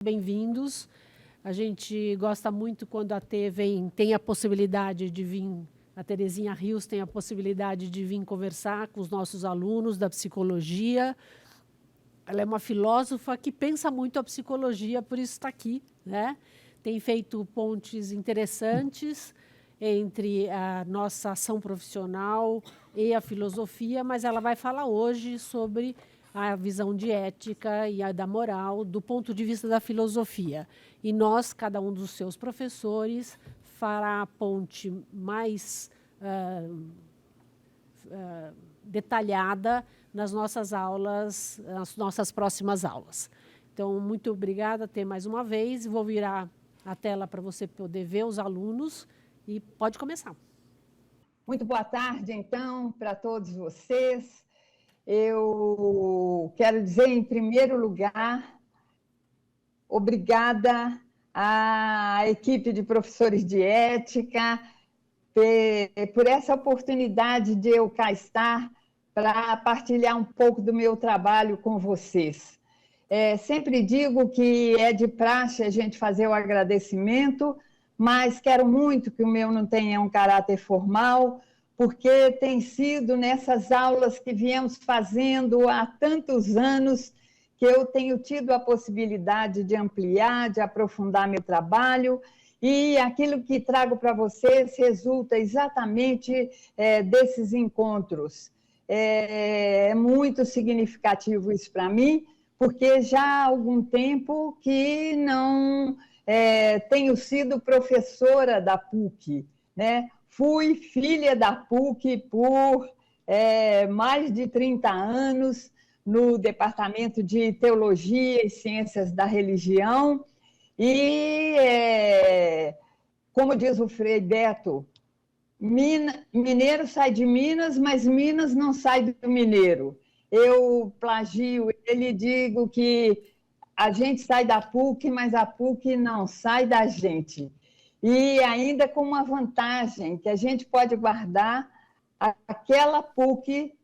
Bem-vindos. A gente gosta muito quando a T tem a possibilidade de vir, a Terezinha Rios tem a possibilidade de vir conversar com os nossos alunos da psicologia. Ela é uma filósofa que pensa muito a psicologia, por isso está aqui, né? Tem feito pontes interessantes entre a nossa ação profissional e a filosofia, mas ela vai falar hoje sobre a visão de ética e a da moral do ponto de vista da filosofia. E nós, cada um dos seus professores, fará a ponte mais detalhada nas nossas aulas, nas nossas próximas aulas. Então, muito obrigada, Tê, mais uma vez. Vou virar a tela para você poder ver os alunos e pode começar. Muito boa tarde, então, para todos vocês. Eu quero dizer, em primeiro lugar, obrigada à equipe de professores de ética por essa oportunidade de eu cá estar para partilhar um pouco do meu trabalho com vocês. Sempre digo que é de praxe a gente fazer o agradecimento, mas quero muito que o meu não tenha um caráter formal, porque tem sido nessas aulas que viemos fazendo há tantos anos que eu tenho tido a possibilidade de ampliar, de aprofundar meu trabalho, e aquilo que trago para vocês resulta exatamente desses encontros. É muito significativo isso para mim, porque já há algum tempo que não tenho sido professora da PUC, né? Fui filha da PUC por mais de 30 anos no Departamento de Teologia e Ciências da Religião e, como diz o Frei Beto, mineiro sai de Minas, mas Minas não sai do mineiro. Eu plagio ele e digo que a gente sai da PUC, mas a PUC não sai da gente. E ainda com uma vantagem, que a gente pode guardar aquela PUC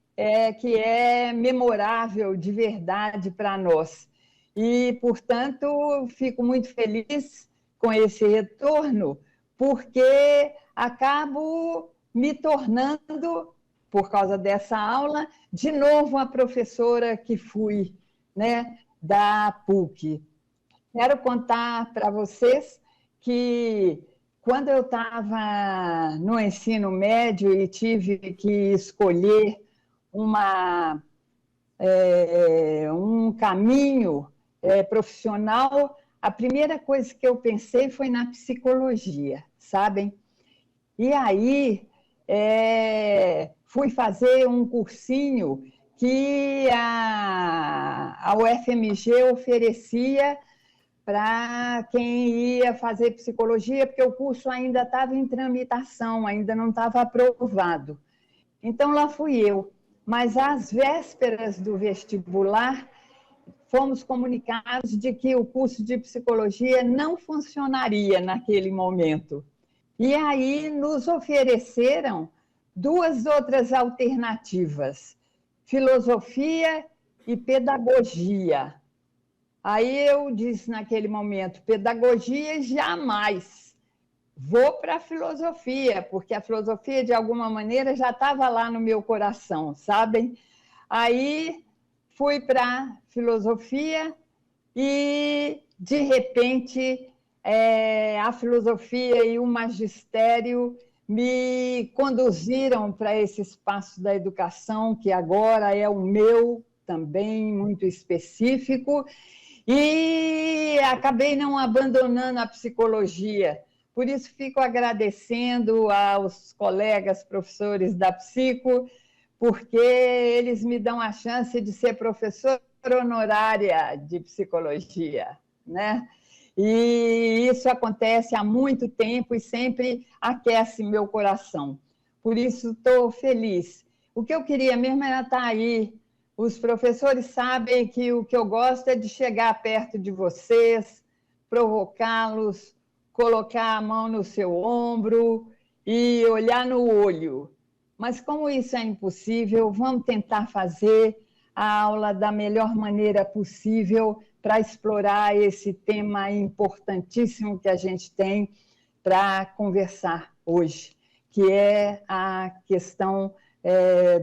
que é memorável de verdade para nós. E, portanto, fico muito feliz com esse retorno, porque acabo me tornando, por causa dessa aula, de novo a professora que fui, né, da PUC. Quero contar para vocês que quando eu estava no ensino médio e tive que escolher um caminho profissional, a primeira coisa que eu pensei foi na psicologia, sabem? E aí fui fazer um cursinho que a UFMG oferecia para quem ia fazer psicologia, porque o curso ainda estava em tramitação, ainda não estava aprovado. Então, lá fui eu. Mas, às vésperas do vestibular, fomos comunicados de que o curso de psicologia não funcionaria naquele momento. E aí nos ofereceram duas outras alternativas, filosofia e pedagogia. Aí eu disse naquele momento, pedagogia jamais. Vou para a filosofia, porque a filosofia, de alguma maneira, já estava lá no meu coração, sabem? Aí fui para a filosofia e, de repente, a filosofia e o magistério me conduziram para esse espaço da educação, que agora é o meu, também muito específico, e acabei não abandonando a psicologia. Por isso, fico agradecendo aos colegas professores da Psico, porque eles me dão a chance de ser professora honorária de psicologia, né? E isso acontece há muito tempo e sempre aquece meu coração. Por isso, estou feliz. O que eu queria mesmo era estar aí. Os professores sabem que o que eu gosto é de chegar perto de vocês, provocá-los, colocar a mão no seu ombro e olhar no olho. Mas como isso é impossível, vamos tentar fazer a aula da melhor maneira possível para explorar esse tema importantíssimo que a gente tem para conversar hoje, que é a questão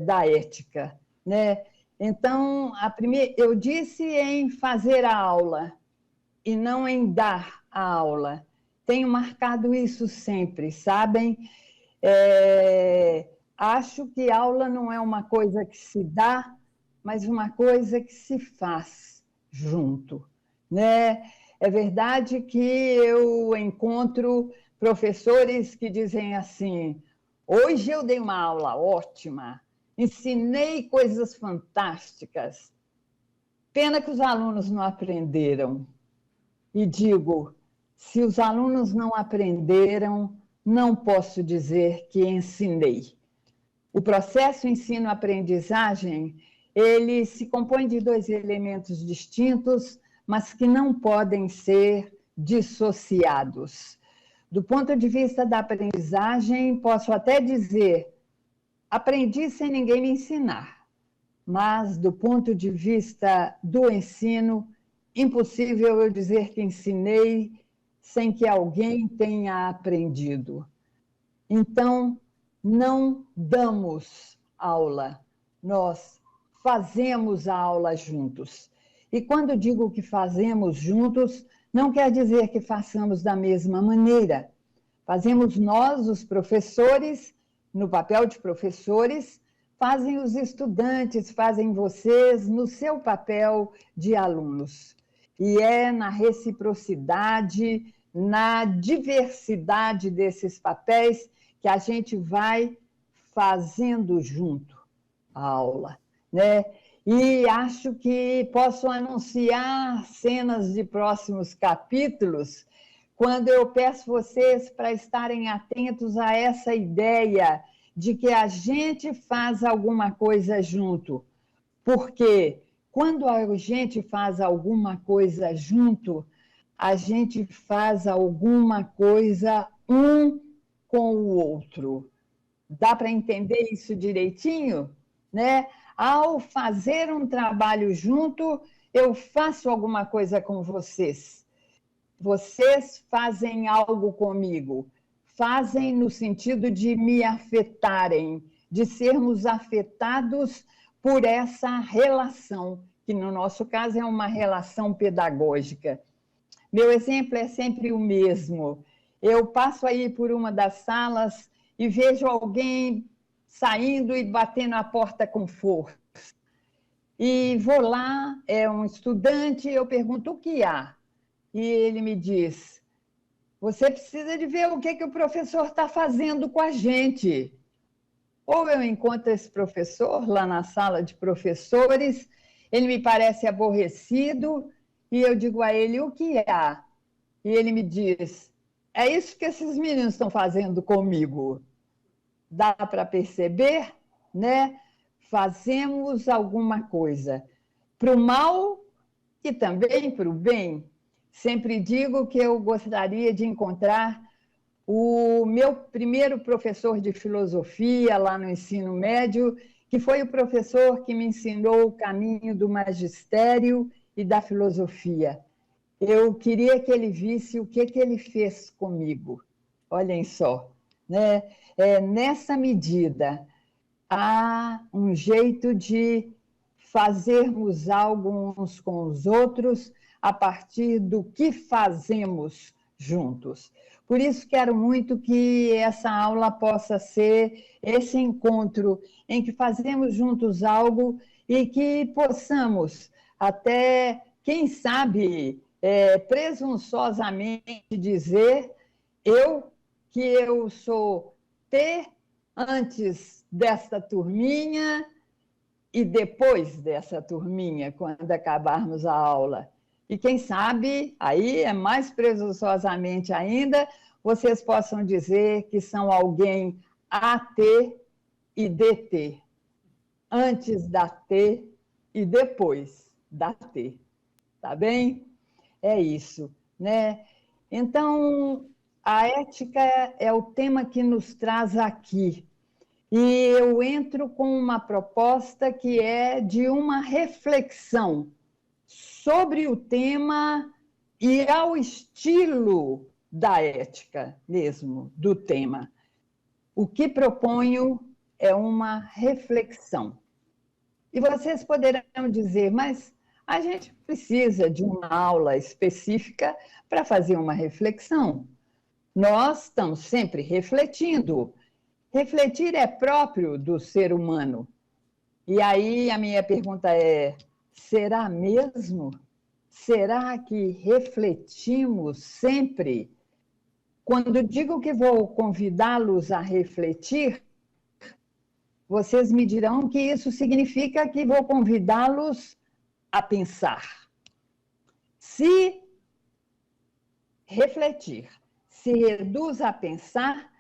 da ética, né? Então, eu disse em fazer a aula e não em dar a aula. Tenho marcado isso sempre, sabem? Acho que aula não é uma coisa que se dá, mas uma coisa que se faz junto, né? É verdade que eu encontro professores que dizem assim: hoje eu dei uma aula ótima, ensinei coisas fantásticas, pena que os alunos não aprenderam. E digo, se os alunos não aprenderam, não posso dizer que ensinei. O processo ensino-aprendizagem, ele se compõe de dois elementos distintos, mas que não podem ser dissociados. Do ponto de vista da aprendizagem, posso até dizer, aprendi sem ninguém me ensinar, mas do ponto de vista do ensino, impossível eu dizer que ensinei sem que alguém tenha aprendido. Então, não damos aula, nós fazemos a aula juntos. E quando digo que fazemos juntos, não quer dizer que façamos da mesma maneira. Fazemos nós, os professores, no papel de professores, fazem os estudantes, fazem vocês no seu papel de alunos. E é na reciprocidade, na diversidade desses papéis que a gente vai fazendo junto a aula, né? E acho que posso anunciar cenas de próximos capítulos quando eu peço vocês para estarem atentos a essa ideia de que a gente faz alguma coisa junto. Porque quando a gente faz alguma coisa junto, a gente faz alguma coisa um com o outro. Dá para entender isso direitinho? Né? Ao fazer um trabalho junto, eu faço alguma coisa com vocês. Vocês fazem algo comigo. Fazem no sentido de me afetarem, de sermos afetados por essa relação, que no nosso caso é uma relação pedagógica. Meu exemplo é sempre o mesmo. Eu passo aí por uma das salas e vejo alguém saindo e batendo a porta com força. E vou lá, é um estudante, eu pergunto o que há. E ele me diz, você precisa de ver o que o professor está fazendo com a gente. Ou eu encontro esse professor lá na sala de professores, ele me parece aborrecido, e eu digo a ele, o que há? E ele me diz, é isso que esses meninos estão fazendo comigo. Dá para perceber, né? Fazemos alguma coisa para o mal e também para o bem. Sempre digo que eu gostaria de encontrar o meu primeiro professor de filosofia lá no ensino médio, que foi o professor que me ensinou o caminho do magistério e da filosofia. Eu queria que ele visse o que ele fez comigo. Olhem só, né? Nessa medida, há um jeito de fazermos algo uns com os outros a partir do que fazemos juntos. Por isso, quero muito que essa aula possa ser esse encontro em que fazemos juntos algo e que possamos até, quem sabe, presunçosamente dizer que eu sou T antes desta turminha e depois dessa turminha, quando acabarmos a aula. E quem sabe, aí é mais presunçosamente ainda, vocês possam dizer que são alguém AT e DT, antes da T e depois da T. Tá bem? É isso, né? Então, a ética é o tema que nos traz aqui. E eu entro com uma proposta que é de uma reflexão sobre o tema e ao estilo da ética mesmo, do tema. O que proponho é uma reflexão. E vocês poderão dizer, mas a gente precisa de uma aula específica para fazer uma reflexão. Nós estamos sempre refletindo. Refletir é próprio do ser humano. E aí a minha pergunta é, será mesmo? Será que refletimos sempre? Quando digo que vou convidá-los a refletir, vocês me dirão que isso significa que vou convidá-los a pensar. Se refletir se reduz a pensar,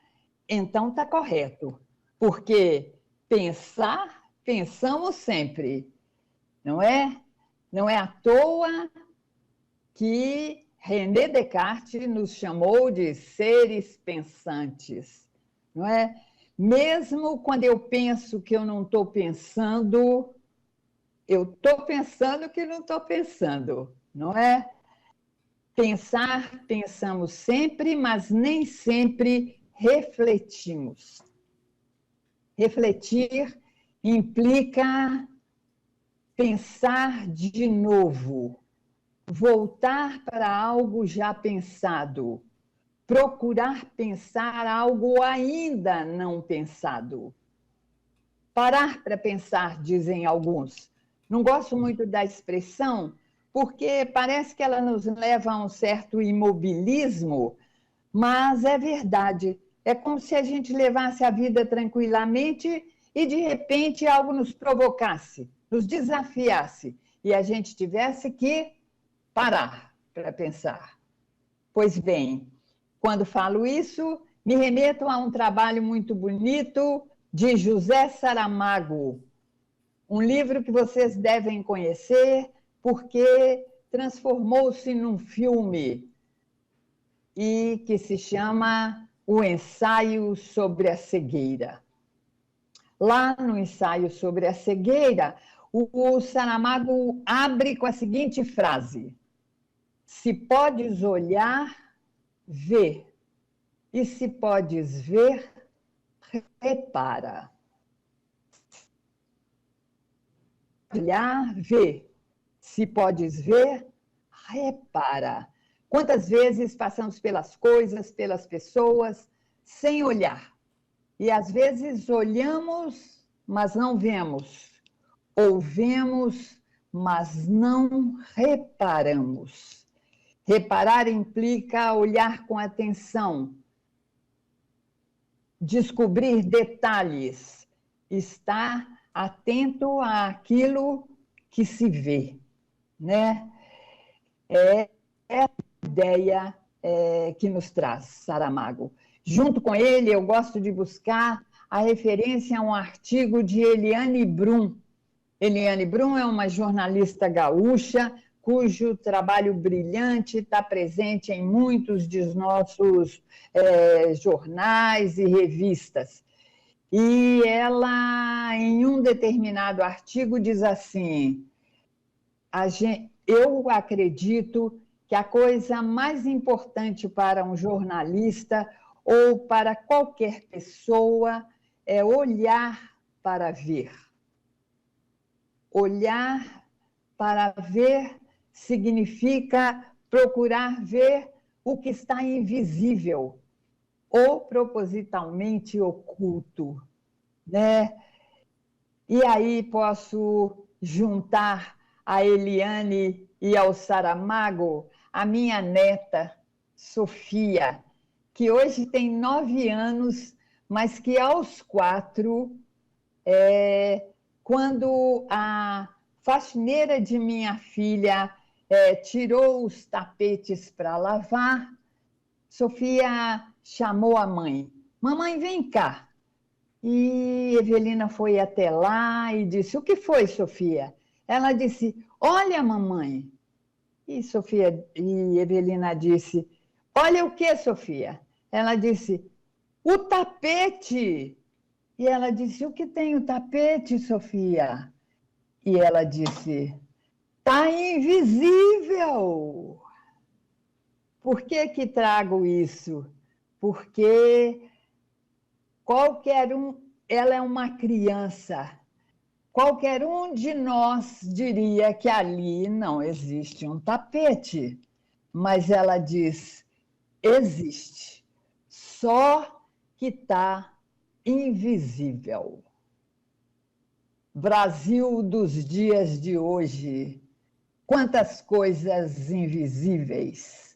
então está correto, porque pensar, pensamos sempre, não é? Não é à toa que René Descartes nos chamou de seres pensantes, não é? Mesmo quando eu penso que eu não estou pensando, eu estou pensando que não estou pensando, não é? Pensar, pensamos sempre, mas nem sempre refletimos. Refletir implica pensar de novo, voltar para algo já pensado, procurar pensar algo ainda não pensado. Parar para pensar, dizem alguns. Não gosto muito da expressão, porque parece que ela nos leva a um certo imobilismo, mas é verdade. É como se a gente levasse a vida tranquilamente e, de repente, algo nos provocasse, nos desafiasse, e a gente tivesse que parar para pensar. Pois bem, quando falo isso, me remeto a um trabalho muito bonito de José Saramago, um livro que vocês devem conhecer, porque transformou-se num filme e que se chama O Ensaio sobre a Cegueira. Lá no Ensaio sobre a Cegueira, o Saramago abre com a seguinte frase: se podes olhar, vê. E se podes ver, repara. Olhar, vê. Se podes ver, repara. Quantas vezes passamos pelas coisas, pelas pessoas, sem olhar? E às vezes olhamos, mas não vemos. Ou vemos, mas não reparamos. Reparar implica olhar com atenção, descobrir detalhes, estar atento àquilo que se vê, né? É a ideia que nos traz Saramago. Junto com ele, eu gosto de buscar a referência a um artigo de Eliane Brum. Eliane Brum é uma jornalista gaúcha, cujo trabalho brilhante está presente em muitos dos nossos jornais e revistas. E ela, em um determinado artigo, diz assim: eu acredito que a coisa mais importante para um jornalista ou para qualquer pessoa é olhar para ver. Olhar para ver significa procurar ver o que está invisível ou propositalmente oculto, né? E aí posso juntar a Eliane e ao Saramago a minha neta, Sofia, que hoje tem 9 anos, mas que aos 4, quando a faxineira de minha filha tirou os tapetes para lavar, Sofia chamou a mãe. Mamãe, vem cá. E Evelina foi até lá e disse: o que foi, Sofia? Ela disse: olha, mamãe. E Evelina disse: olha o que, Sofia? Ela disse: o tapete. E ela disse: o que tem o tapete, Sofia? E ela disse: Está invisível. Por que que trago isso? Porque qualquer um, ela é uma criança. Qualquer um de nós diria que ali não existe um tapete, mas ela diz: existe, só que está invisível. Brasil dos dias de hoje, quantas coisas invisíveis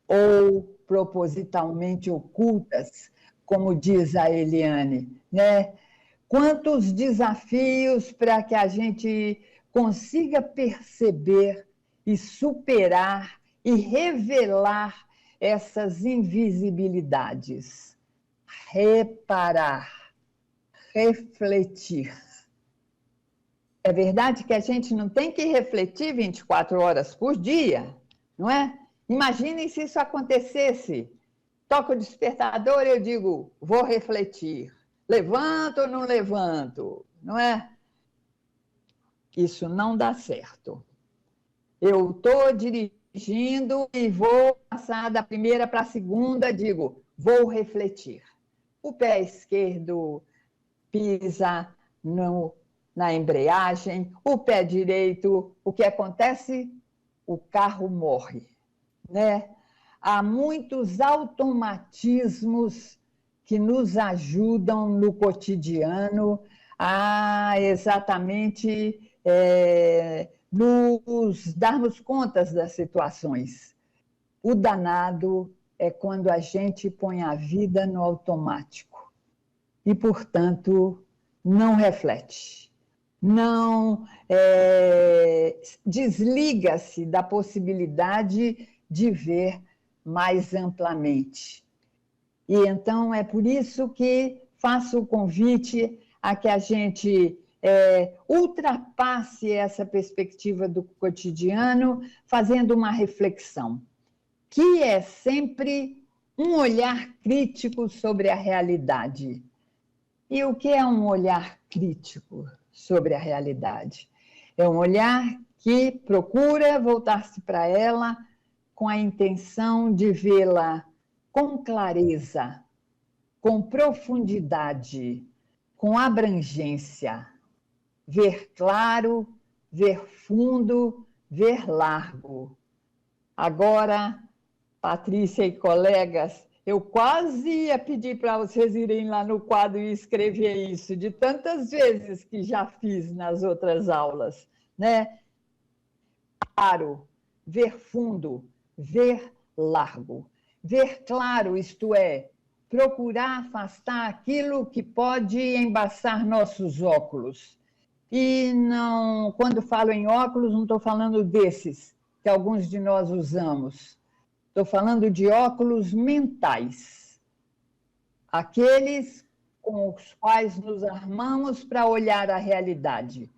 ou propositalmente ocultas, como diz a Eliane, né? Quantos desafios para que a gente consiga perceber e superar e revelar essas invisibilidades. Reparar, refletir. É verdade que a gente não tem que refletir 24 horas por dia, não é? Imaginem se isso acontecesse. Toca o despertador e eu digo, vou refletir. Levanto ou não levanto, não é? Isso não dá certo. Eu estou dirigindo e vou passar da primeira para a segunda, digo, vou refletir. O pé esquerdo pisa na embreagem, o pé direito, o que acontece? O carro morre, né? Há muitos automatismos que nos ajudam no cotidiano a exatamente nos darmos conta das situações. O danado é quando a gente põe a vida no automático e, portanto, não reflete, não desliga-se da possibilidade de ver mais amplamente. E então é por isso que faço o convite a que a gente ultrapasse essa perspectiva do cotidiano, fazendo uma reflexão, que é sempre um olhar crítico sobre a realidade. E o que é um olhar crítico sobre a realidade? É um olhar que procura voltar-se para ela com a intenção de vê-la com clareza, com profundidade, com abrangência. Ver claro, ver fundo, ver largo. Agora, Patrícia e colegas, eu quase ia pedir para vocês irem lá no quadro e escrever isso, de tantas vezes que já fiz nas outras aulas, né? Claro, ver fundo, ver largo. Ver claro, isto é, procurar afastar aquilo que pode embaçar nossos óculos. E não, quando falo em óculos, não estou falando desses que alguns de nós usamos. Estou falando de óculos mentais, aqueles com os quais nos armamos para olhar a realidade.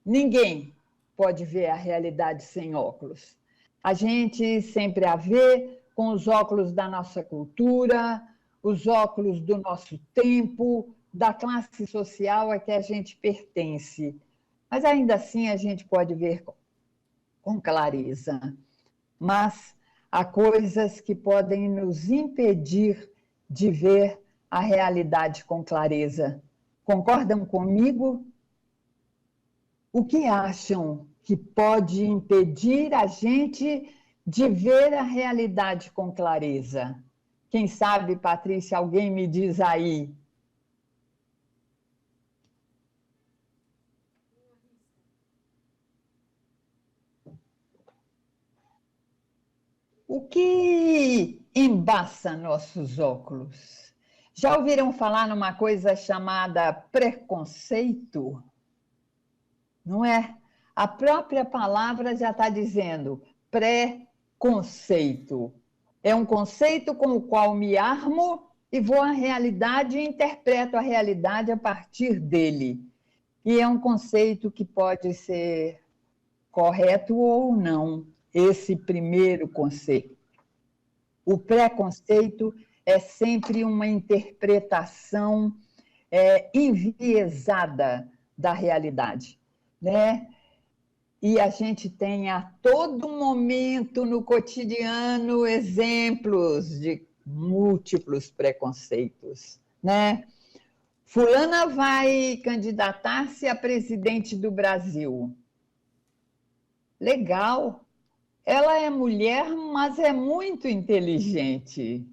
Ninguém pode ver a realidade sem óculos. A gente sempre a vê com os óculos da nossa cultura, os óculos do nosso tempo, da classe social a que a gente pertence. Mas ainda assim a gente pode ver com clareza. Mas há coisas que podem nos impedir de ver a realidade com clareza. Concordam comigo? O que acham que pode impedir a gente de ver a realidade com clareza? Quem sabe, Patrícia, alguém me diz aí. O que embaça nossos óculos? Já ouviram falar numa coisa chamada preconceito? Não é? A própria palavra já está dizendo preconceito. É um conceito com o qual me armo e vou à realidade e interpreto a realidade a partir dele. E é um conceito que pode ser correto ou não, esse primeiro conceito. O preconceito é sempre uma interpretação enviesada da realidade, né? E a gente tem a todo momento no cotidiano exemplos de múltiplos preconceitos, né? Fulana vai candidatar-se a presidente do Brasil. Legal. Ela é mulher, mas é muito inteligente.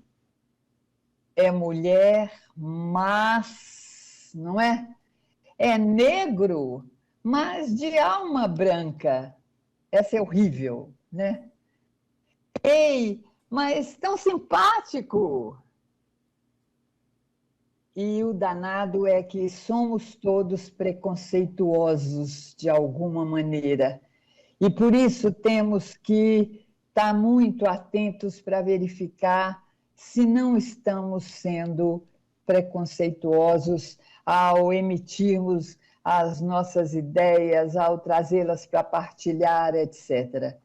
É mulher, mas, não é? É negro, mas de alma branca. Essa é horrível, né? Ei, mas tão simpático! E o danado é que somos todos preconceituosos de alguma maneira. E por isso temos que estar muito atentos para verificar se não estamos sendo preconceituosos ao emitirmos as nossas ideias, ao trazê-las para partilhar, etc.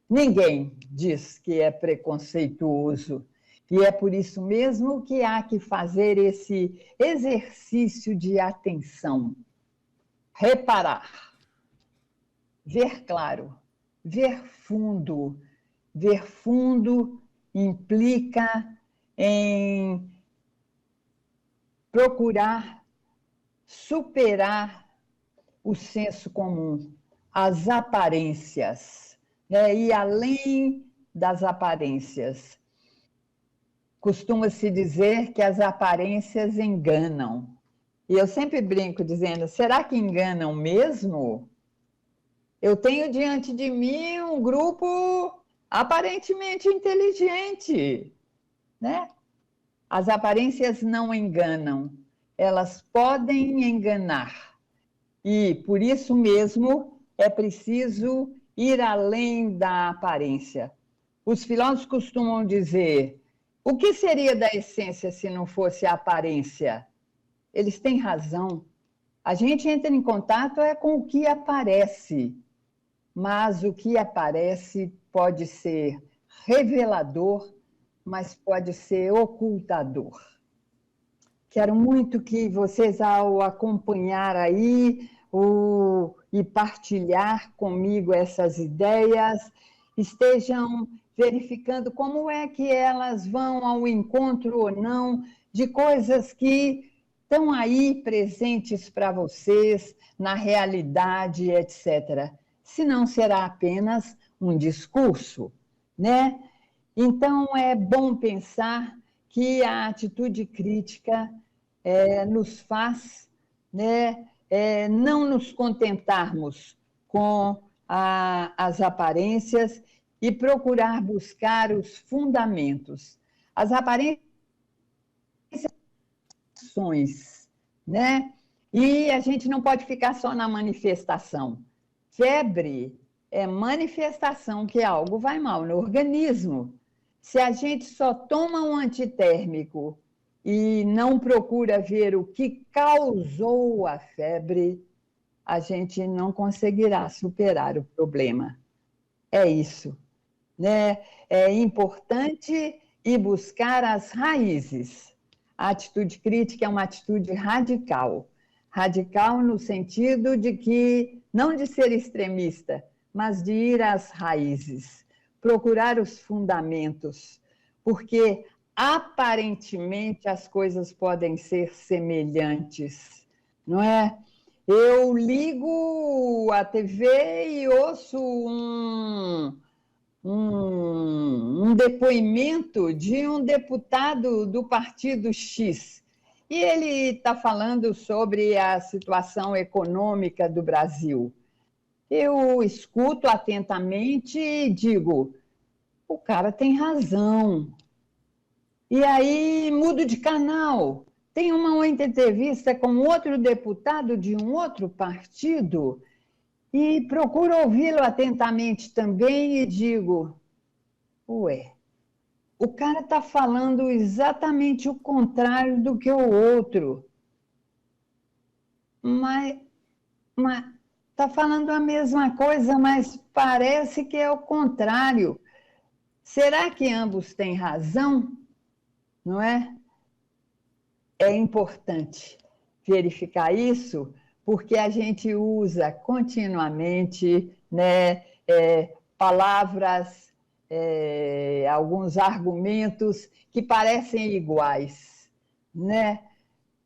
Ninguém diz que é preconceituoso. E é por isso mesmo que há que fazer esse exercício de atenção, reparar, ver claro, ver fundo. Ver fundo implica em procurar superar o senso comum, as aparências, né? E além das aparências. Costuma-se dizer que as aparências enganam. E eu sempre brinco dizendo, será que enganam mesmo? Eu tenho diante de mim um grupo aparentemente inteligente, né? As aparências não enganam, elas podem enganar. E, por isso mesmo, é preciso ir além da aparência. Os filósofos costumam dizer, o que seria da essência se não fosse a aparência? Eles têm razão. A gente entra em contato com o que aparece, mas o que aparece pode ser revelador, mas pode ser ocultador. Quero muito que vocês, ao acompanhar aí e partilhar comigo essas ideias, estejam verificando como é que elas vão ao encontro ou não de coisas que estão aí presentes para vocês, na realidade, etc. Senão será apenas um discurso, né? Então, é bom pensar que a atitude crítica nos faz, né, não nos contentarmos com as aparências e procurar buscar os fundamentos. As aparências são ações, né? E a gente não pode ficar só na manifestação. Febre é manifestação que algo vai mal no organismo. Se a gente só toma um antitérmico e não procura ver o que causou a febre, a gente não conseguirá superar o problema. É isso, né? É importante ir buscar as raízes. A atitude crítica é uma atitude radical. Radical no sentido de que, não de ser extremista, mas de ir às raízes, procurar os fundamentos, porque aparentemente as coisas podem ser semelhantes, não é? Eu ligo a TV e ouço um depoimento de um deputado do partido X. E ele está falando sobre a situação econômica do Brasil. Eu escuto atentamente e digo, o cara tem razão. E aí mudo de canal. Tem uma outra entrevista com outro deputado de um outro partido e procuro ouvi-lo atentamente também e digo, ué, o cara está falando exatamente o contrário do que o outro. Mas está falando a mesma coisa, mas parece que é o contrário. Será que ambos têm razão? Não é? É importante verificar isso, porque a gente usa continuamente né? Palavras, alguns argumentos que parecem iguais, né?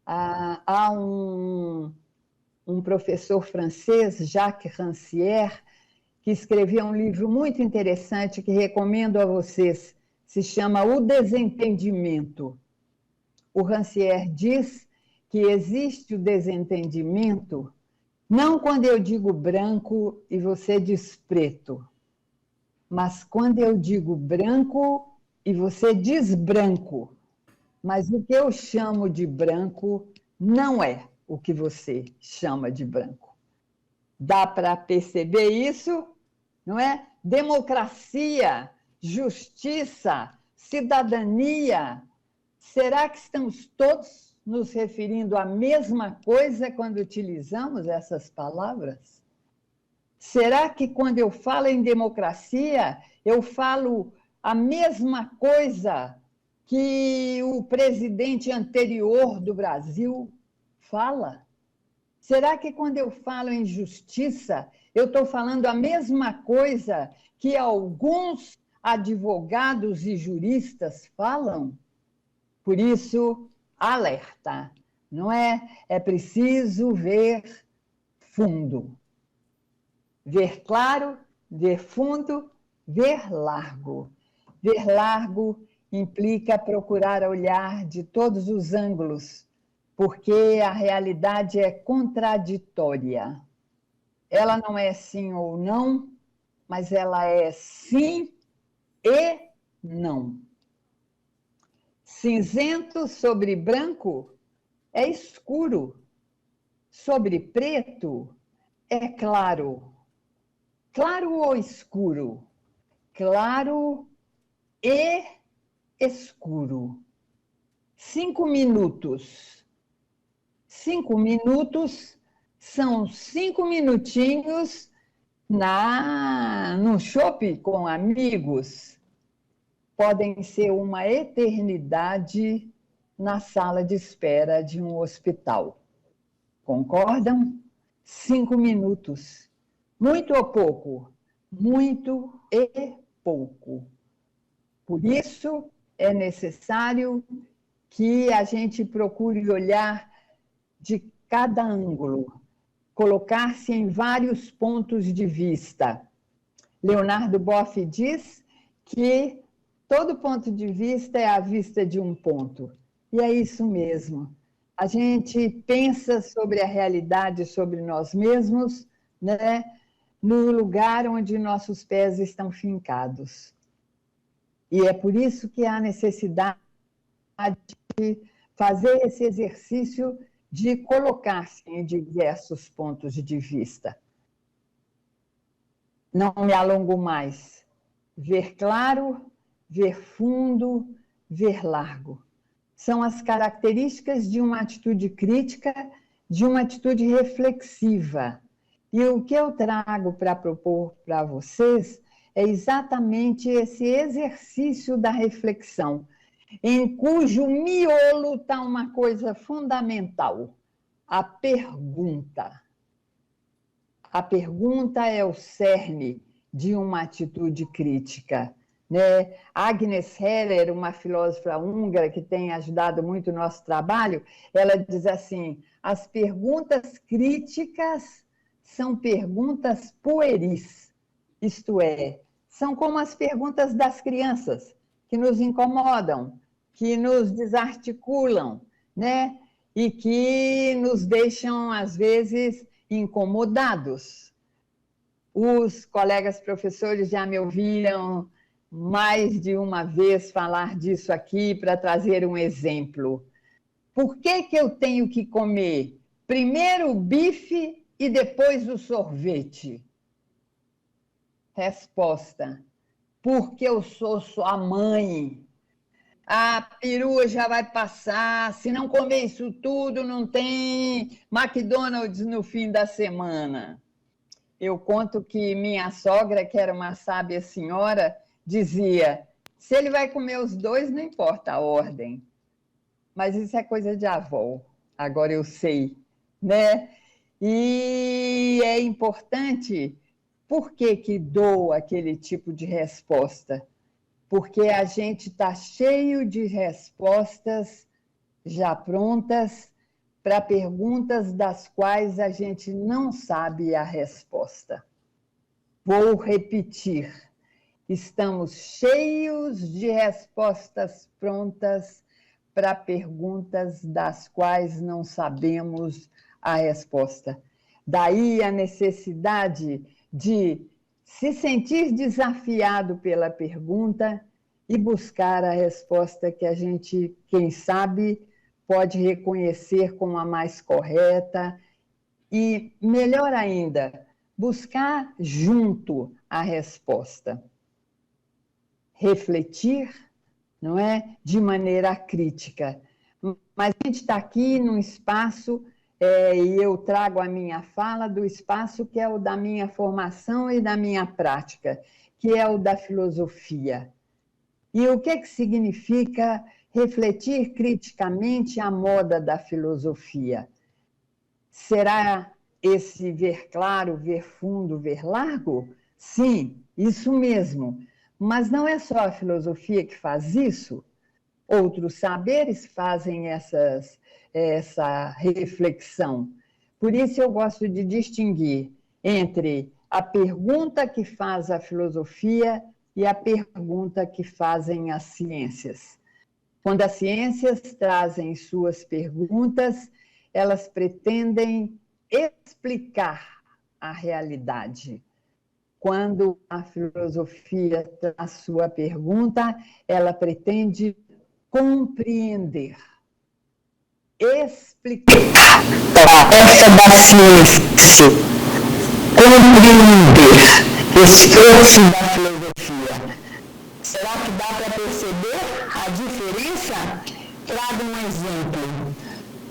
Há um professor francês, Jacques Rancière, que escreveu um livro muito interessante que recomendo a vocês, se chama O Desentendimento. O Rancière diz que existe o desentendimento não quando eu digo branco e você diz preto, mas quando eu digo branco e você diz branco, mas o que eu chamo de branco não é o que você chama de branco. Dá para perceber isso, não é? Democracia, justiça, cidadania. Será que estamos todos nos referindo à mesma coisa quando utilizamos essas palavras? Será que quando eu falo em democracia, eu falo a mesma coisa que o presidente anterior do Brasil fala? Será que quando eu falo em justiça, eu estou falando a mesma coisa que alguns advogados e juristas falam? Por isso, alerta, não é? É preciso ver fundo. Ver claro, ver fundo, ver largo. Ver largo implica procurar olhar de todos os ângulos, porque a realidade é contraditória. Ela não é sim ou não, mas ela é sim e não. Cinzento sobre branco é escuro, sobre preto é claro. Claro ou escuro? Claro e escuro. 5 minutos. 5 minutos são 5 minutinhos no shopping com amigos. Podem ser uma eternidade na sala de espera de um hospital. Concordam? 5 minutos. Muito ou pouco? Muito e pouco. Por isso, é necessário que a gente procure olhar de cada ângulo, colocar-se em vários pontos de vista. Leonardo Boff diz que todo ponto de vista é a vista de um ponto. E é isso mesmo. A gente pensa sobre a realidade, sobre nós mesmos, né, no lugar onde nossos pés estão fincados. E é por isso que há necessidade de fazer esse exercício de colocar-se em diversos pontos de vista. Não me alongo mais. Ver claro, ver fundo, ver largo. São as características de uma atitude crítica, de uma atitude reflexiva. E o que eu trago para propor para vocês é exatamente esse exercício da reflexão, em cujo miolo está uma coisa fundamental, a pergunta. A pergunta é o cerne de uma atitude crítica, né? Agnes Heller, uma filósofa húngara que tem ajudado muito o nosso trabalho, ela diz assim: as perguntas críticas são perguntas pueris, isto é, são como as perguntas das crianças, que nos incomodam, que nos desarticulam, né? E que nos deixam, às vezes, incomodados. Os colegas professores já me ouviram mais de uma vez falar disso aqui para trazer um exemplo. Por que eu tenho que comer primeiro o bife e depois o sorvete? Resposta: porque eu sou sua mãe. A perua já vai passar, se não comer isso tudo, não tem McDonald's no fim da semana. Eu conto que minha sogra, que era uma sábia senhora, dizia: se ele vai comer os dois, não importa a ordem. Mas isso é coisa de avó, agora eu sei, né? E é importante por que dou aquele tipo de resposta? Porque a gente está cheio de respostas já prontas para perguntas das quais a gente não sabe a resposta. Vou repetir. Estamos cheios de respostas prontas para perguntas das quais não sabemos a resposta. Daí a necessidade de se sentir desafiado pela pergunta e buscar a resposta que a gente, quem sabe, pode reconhecer como a mais correta e, melhor ainda, buscar junto a resposta. Refletir, não é? De maneira crítica. Mas a gente está aqui num espaço, e eu trago a minha fala do espaço que é o da minha formação e da minha prática, que é o da filosofia. E o que significa refletir criticamente a moda da filosofia? Será esse ver claro, ver fundo, ver largo? Sim, isso mesmo. Mas não é só a filosofia que faz isso. Outros saberes fazem essa reflexão. Por isso eu gosto de distinguir entre a pergunta que faz a filosofia e a pergunta que fazem as ciências. Quando as ciências trazem suas perguntas, elas pretendem explicar a realidade. Quando a filosofia traz sua pergunta, ela pretende compreender, explicar. Essa da ciência, compreender, esforço da filosofia. Será que dá para perceber a diferença? Trago um exemplo.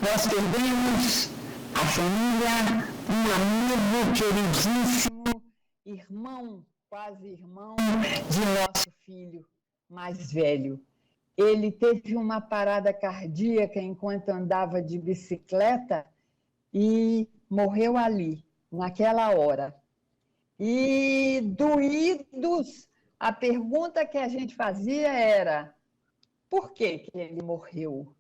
Nós perdemos a família, um amigo queridíssimo, irmão, quase irmão, de nosso filho mais velho. Ele teve uma parada cardíaca enquanto andava de bicicleta e morreu ali, naquela hora. E doídos, a pergunta que a gente fazia era: por que ele morreu?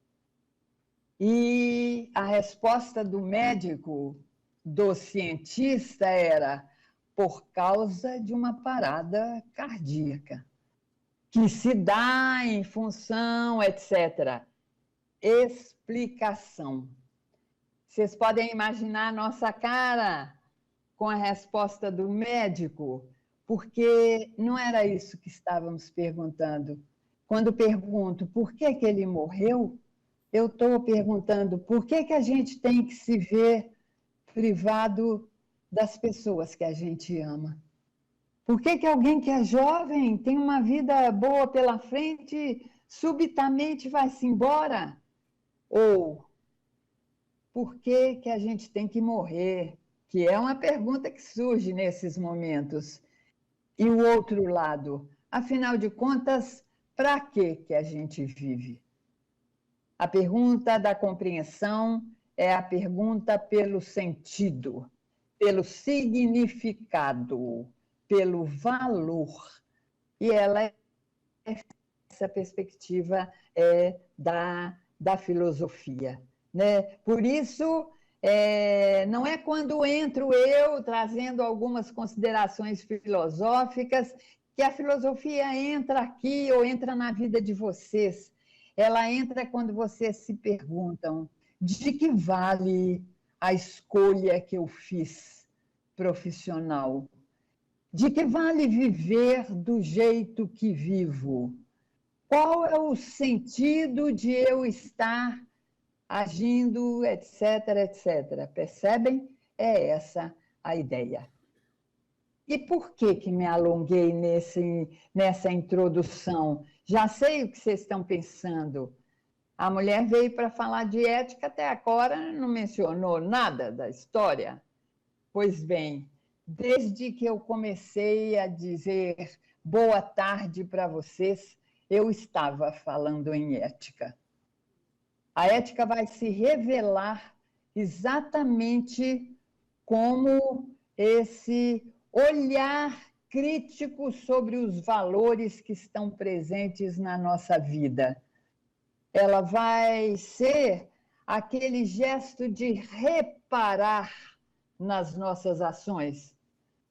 E a resposta do médico, do cientista, era: por causa de uma parada cardíaca, que se dá em função, etc. Explicação. Vocês podem imaginar a nossa cara com a resposta do médico, porque não era isso que estávamos perguntando. Quando pergunto por que ele morreu, eu estou perguntando por que a gente tem que se ver privado das pessoas que a gente ama. Por que alguém que é jovem, tem uma vida boa pela frente, subitamente vai-se embora? Ou por que a gente tem que morrer? Que é uma pergunta que surge nesses momentos. E o outro lado, afinal de contas, para que a gente vive? A pergunta da compreensão é a pergunta pelo sentido, pelo significado, pelo valor. E ela, essa perspectiva da filosofia. Né? Por isso, não é quando entro eu trazendo algumas considerações filosóficas que a filosofia entra aqui ou entra na vida de vocês. Ela entra quando vocês se perguntam: de que vale a escolha que eu fiz profissional? De que vale viver do jeito que vivo? Qual é o sentido de eu estar agindo, etc, etc. Percebem? É essa a ideia. E por que me alonguei nessa introdução? Já sei o que vocês estão pensando. A mulher veio para falar de ética, até agora não mencionou nada da história. Pois bem, desde que eu comecei a dizer boa tarde para vocês, eu estava falando em ética. A ética vai se revelar exatamente como esse olhar crítico sobre os valores que estão presentes na nossa vida. Ela vai ser aquele gesto de reparar nas nossas ações,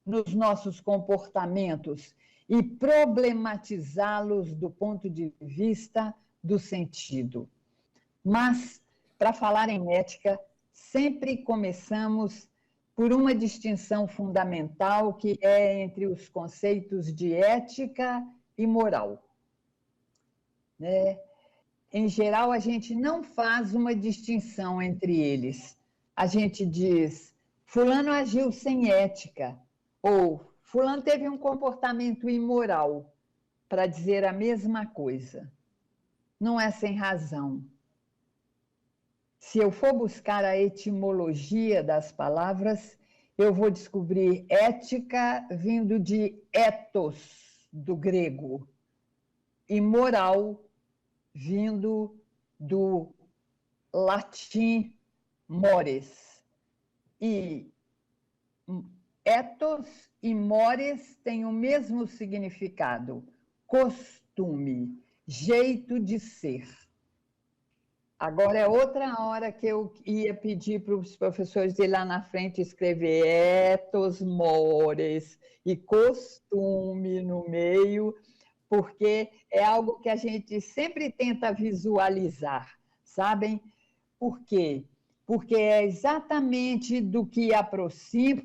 nos nossos comportamentos e problematizá-los do ponto de vista do sentido. Mas, para falar em ética, sempre começamos por uma distinção fundamental que é entre os conceitos de ética e moral. Né? Em geral, a gente não faz uma distinção entre eles. A gente diz, fulano agiu sem ética, ou fulano teve um comportamento imoral, para dizer a mesma coisa. Não é sem razão. Se eu for buscar a etimologia das palavras, eu vou descobrir ética vindo de ethos, do grego, e moral vindo do latim mores. E ethos e mores têm o mesmo significado, costume, jeito de ser. Agora é outra hora que eu ia pedir para os professores ir lá na frente escrever ethos, mores e costume no meio, porque é algo que a gente sempre tenta visualizar, sabem? Por quê? Porque é exatamente do que aproxima,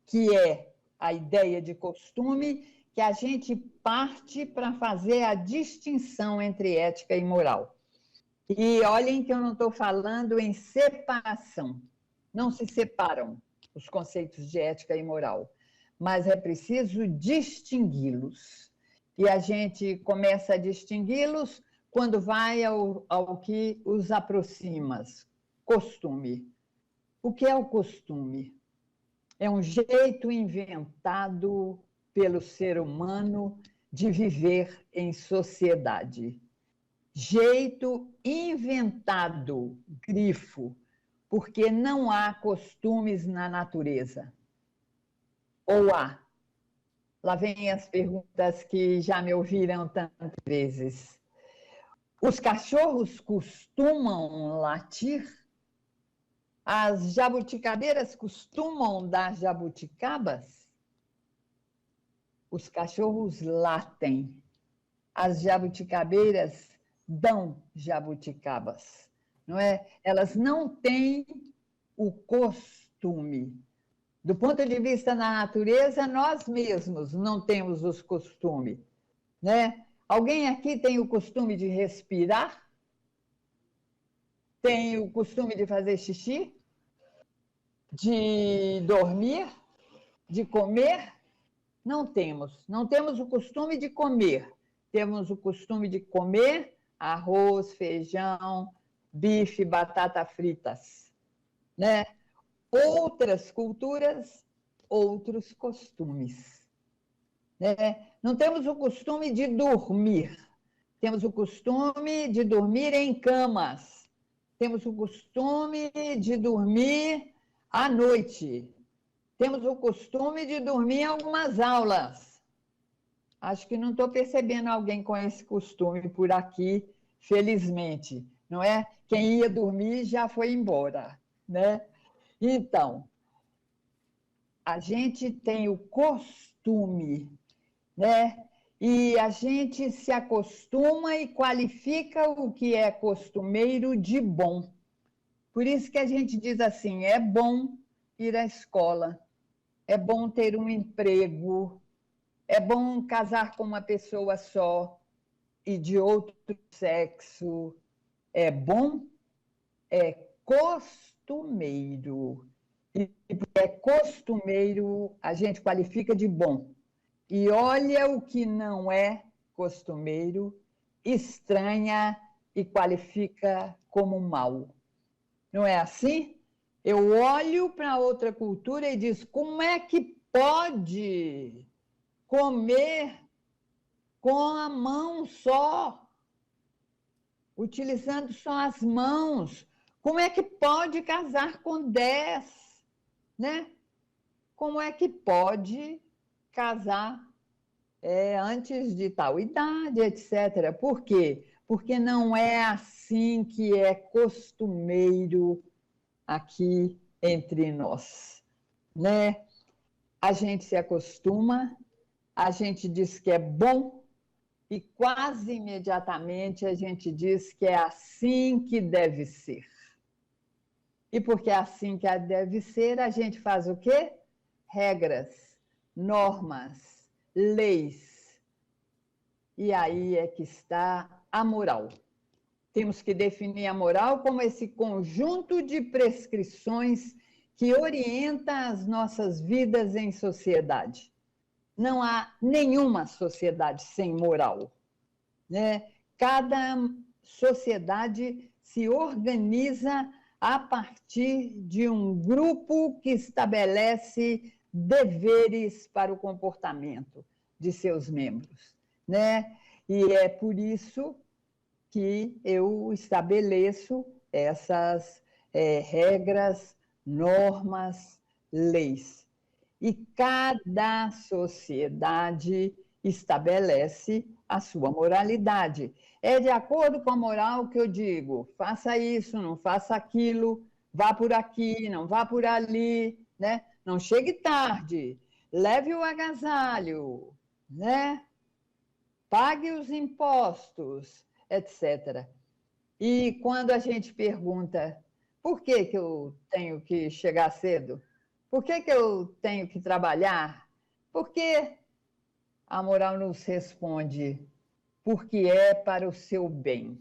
que é a ideia de costume, que a gente parte para fazer a distinção entre ética e moral. E olhem que eu não estou falando em separação. Não se separam os conceitos de ética e moral, mas é preciso distingui-los. E a gente começa a distingui-los quando vai ao que os aproxima. Costume. O que é o costume? É um jeito inventado pelo ser humano de viver em sociedade. Jeito inventado, grifo, porque não há costumes na natureza. Ou há? Lá vem as perguntas que já me ouviram tantas vezes. Os cachorros costumam latir? As jabuticabeiras costumam dar jabuticabas? Os cachorros latem, as jabuticabeiras dão jabuticabas, não é? Elas não têm o costume. Do ponto de vista da natureza, nós mesmos não temos os costumes, né? Alguém aqui tem o costume de respirar? Tem o costume de fazer xixi? De dormir? De comer? Não temos. Não temos o costume de comer. Temos o costume de comer arroz, feijão, bife, batata fritas, né? Outras culturas, outros costumes, né? Não temos o costume de dormir. Temos o costume de dormir em camas. Temos o costume de dormir à noite. Temos o costume de dormir em algumas aulas. Acho que não estou percebendo alguém com esse costume por aqui, felizmente, não é? Quem ia dormir já foi embora, né? Então, a gente tem o costume, né? E a gente se acostuma e qualifica o que é costumeiro de bom. Por isso que a gente diz assim, é bom ir à escola, é bom ter um emprego, é bom casar com uma pessoa só e de outro sexo. É bom, é costumeiro. E porque é costumeiro, a gente qualifica de bom. E olha o que não é costumeiro, estranha e qualifica como mal. Não é assim? Eu olho para outra cultura e digo, como é que pode comer com a mão só, utilizando só as mãos? Como é que pode casar com 10, né? como é que pode casar antes de tal idade, etc. Por quê? Porque não é assim que é costumeiro aqui entre nós, né? A gente se acostuma, a gente diz que é bom e quase imediatamente a gente diz que é assim que deve ser. E porque é assim que deve ser, a gente faz o quê? Regras, normas, leis. E aí é que está a moral. Temos que definir a moral como esse conjunto de prescrições que orienta as nossas vidas em sociedade. Não há nenhuma sociedade sem moral, né? Cada sociedade se organiza a partir de um grupo que estabelece deveres para o comportamento de seus membros, né? E é por isso que eu estabeleço essas regras, normas, leis. E cada sociedade estabelece a sua moralidade. É de acordo com a moral que eu digo, faça isso, não faça aquilo, vá por aqui, não vá por ali, né? Não chegue tarde, leve o agasalho, né? Pague os impostos, etc. E quando a gente pergunta por que eu tenho que chegar cedo? Por que eu tenho que trabalhar? Por que a moral nos responde? Porque é para o seu bem.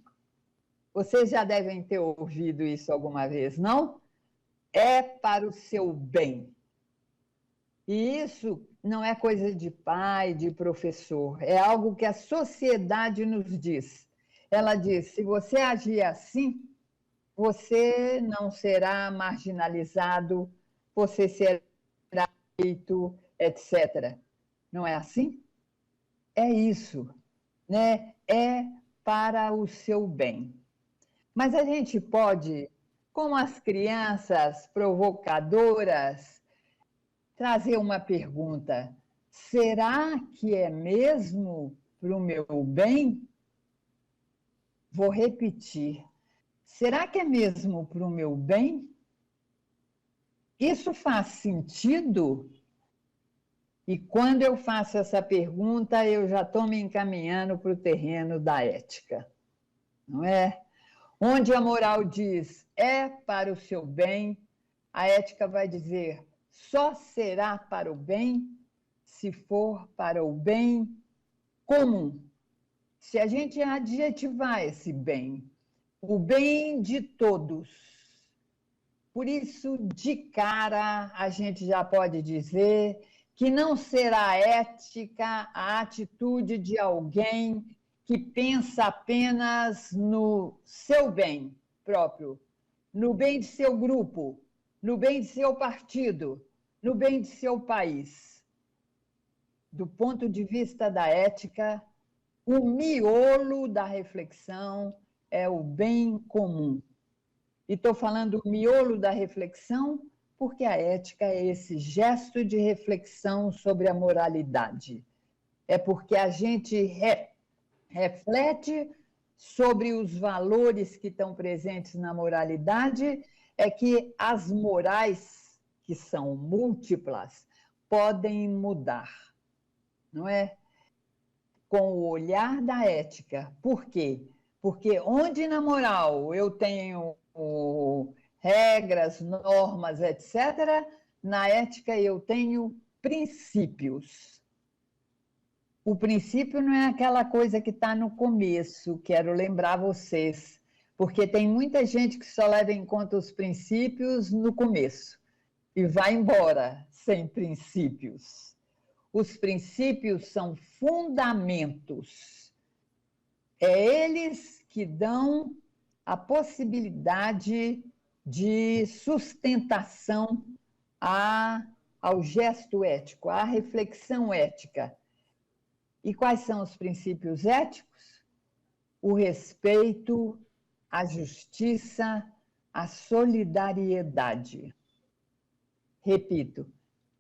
Vocês já devem ter ouvido isso alguma vez, não? É para o seu bem. E isso não é coisa de pai, de professor, é algo que a sociedade nos diz. Ela diz: se você agir assim, você não será marginalizado, você será feito, etc. Não é assim? É isso, né? É para o seu bem. Mas a gente pode, como as crianças provocadoras, trazer uma pergunta: será que é mesmo para o meu bem? Vou repetir. Será que é mesmo para o meu bem? Isso faz sentido? E quando eu faço essa pergunta, eu já estou me encaminhando para o terreno da ética, não é? Onde a moral diz é para o seu bem, a ética vai dizer só será para o bem se for para o bem comum. Se a gente adjetivar esse bem, o bem de todos. Por isso, de cara, a gente já pode dizer que não será ética a atitude de alguém que pensa apenas no seu bem próprio, no bem de seu grupo, no bem de seu partido, no bem de seu país. Do ponto de vista da ética, o miolo da reflexão é o bem comum. E estou falando o miolo da reflexão porque a ética é esse gesto de reflexão sobre a moralidade. É porque a gente reflete sobre os valores que estão presentes na moralidade, é que as morais, que são múltiplas, podem mudar, não é? Com o olhar da ética. Por quê? Porque onde na moral eu tenho regras, normas, etc., na ética eu tenho princípios. O princípio não é aquela coisa que está no começo, quero lembrar vocês, porque tem muita gente que só leva em conta os princípios no começo e vai embora sem princípios. Os princípios são fundamentos. É eles que dão a possibilidade de sustentação ao gesto ético, à reflexão ética. E quais são os princípios éticos? O respeito, a justiça, a solidariedade. Repito,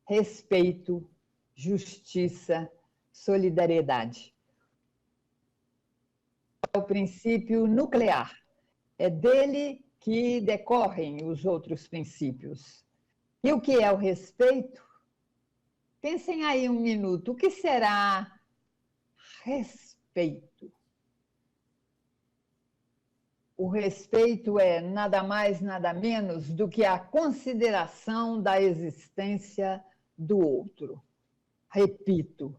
respeito, justiça, solidariedade. É o princípio nuclear. É dele que decorrem os outros princípios. E o que é o respeito? Pensem aí um minuto, o que será respeito? O respeito é nada mais, nada menos do que a consideração da existência do outro. Repito,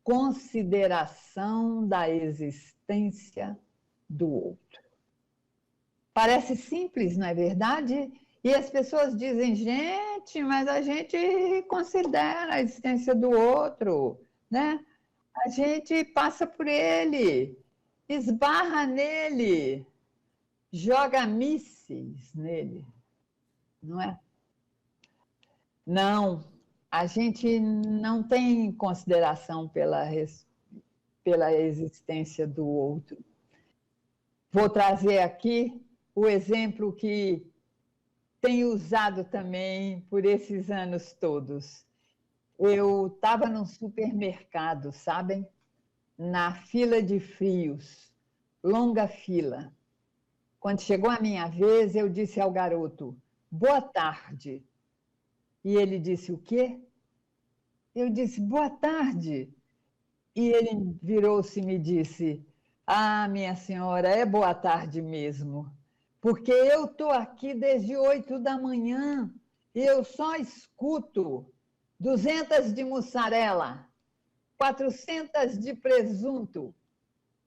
consideração da existência do outro. Parece simples, não é verdade? E as pessoas dizem, gente, mas a gente considera a existência do outro, né? A gente passa por ele, esbarra nele, joga mísseis nele, não é? Não, a gente não tem consideração pela existência do outro. Vou trazer aqui o exemplo que tenho usado também por esses anos todos. Eu estava num supermercado, sabem? Na fila de frios, longa fila. Quando chegou a minha vez, eu disse ao garoto, boa tarde. E ele disse, o quê? Eu disse, boa tarde. E ele virou-se e me disse, ah, minha senhora, é boa tarde mesmo, porque eu estou aqui desde 8 da manhã e eu só escuto 200 de mussarela, 400 de presunto,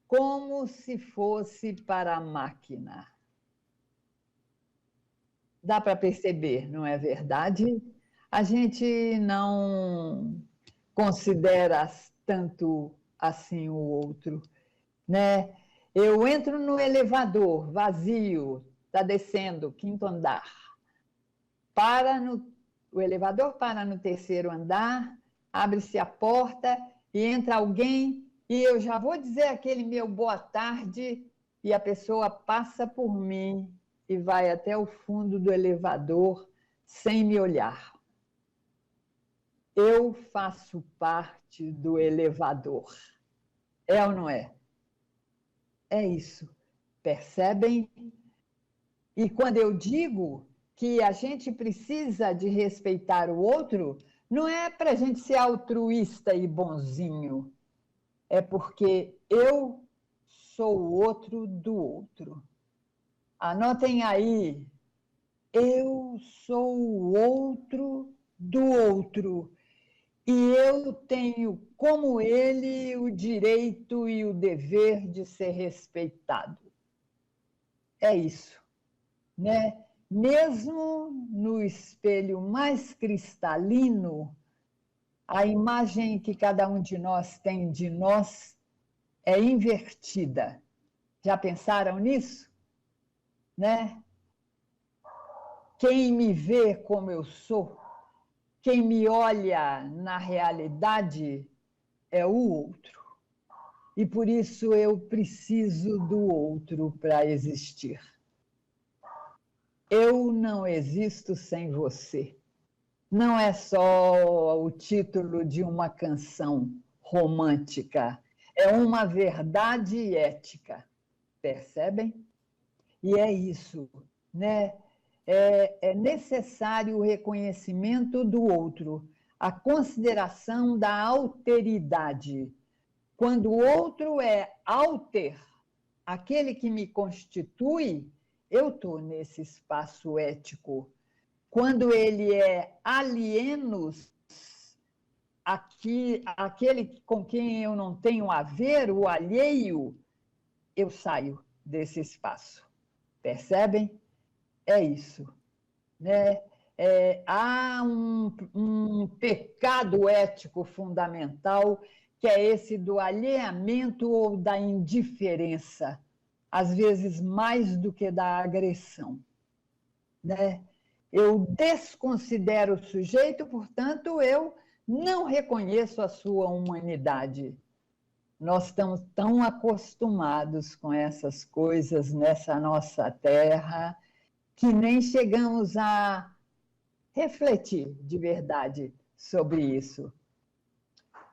como se fosse para a máquina. Dá para perceber, não é verdade? A gente não considera tanto assim o outro, né? Eu entro no elevador vazio, está descendo, 5º andar. O elevador para no 3º andar, abre-se a porta e entra alguém e eu já vou dizer aquele meu boa tarde e a pessoa passa por mim e vai até o fundo do elevador sem me olhar. Eu faço parte do elevador. É ou não é? É isso. Percebem? E quando eu digo que a gente precisa de respeitar o outro, não é para a gente ser altruísta e bonzinho. É porque eu sou o outro do outro. Anotem aí. Eu sou o outro do outro. E eu tenho, como ele, o direito e o dever de ser respeitado. É isso, né? Mesmo no espelho mais cristalino, a imagem que cada um de nós tem de nós é invertida. Já pensaram nisso? Né? Quem me vê como eu sou, quem me olha na realidade é o outro. E por isso eu preciso do outro para existir. Eu não existo sem você. Não é só o título de uma canção romântica, é uma verdade ética, percebem? E é isso, né? É necessário o reconhecimento do outro, a consideração da alteridade. Quando o outro é alter, aquele que me constitui, eu estou nesse espaço ético. Quando ele é alienos, aquele com quem eu não tenho a ver, o alheio, eu saio desse espaço. Percebem? É isso, né? Há um pecado ético fundamental, que é esse do alheamento ou da indiferença, às vezes mais do que da agressão, né? Eu desconsidero o sujeito, portanto, eu não reconheço a sua humanidade. Nós estamos tão acostumados com essas coisas nessa nossa terra, que nem chegamos a refletir de verdade sobre isso.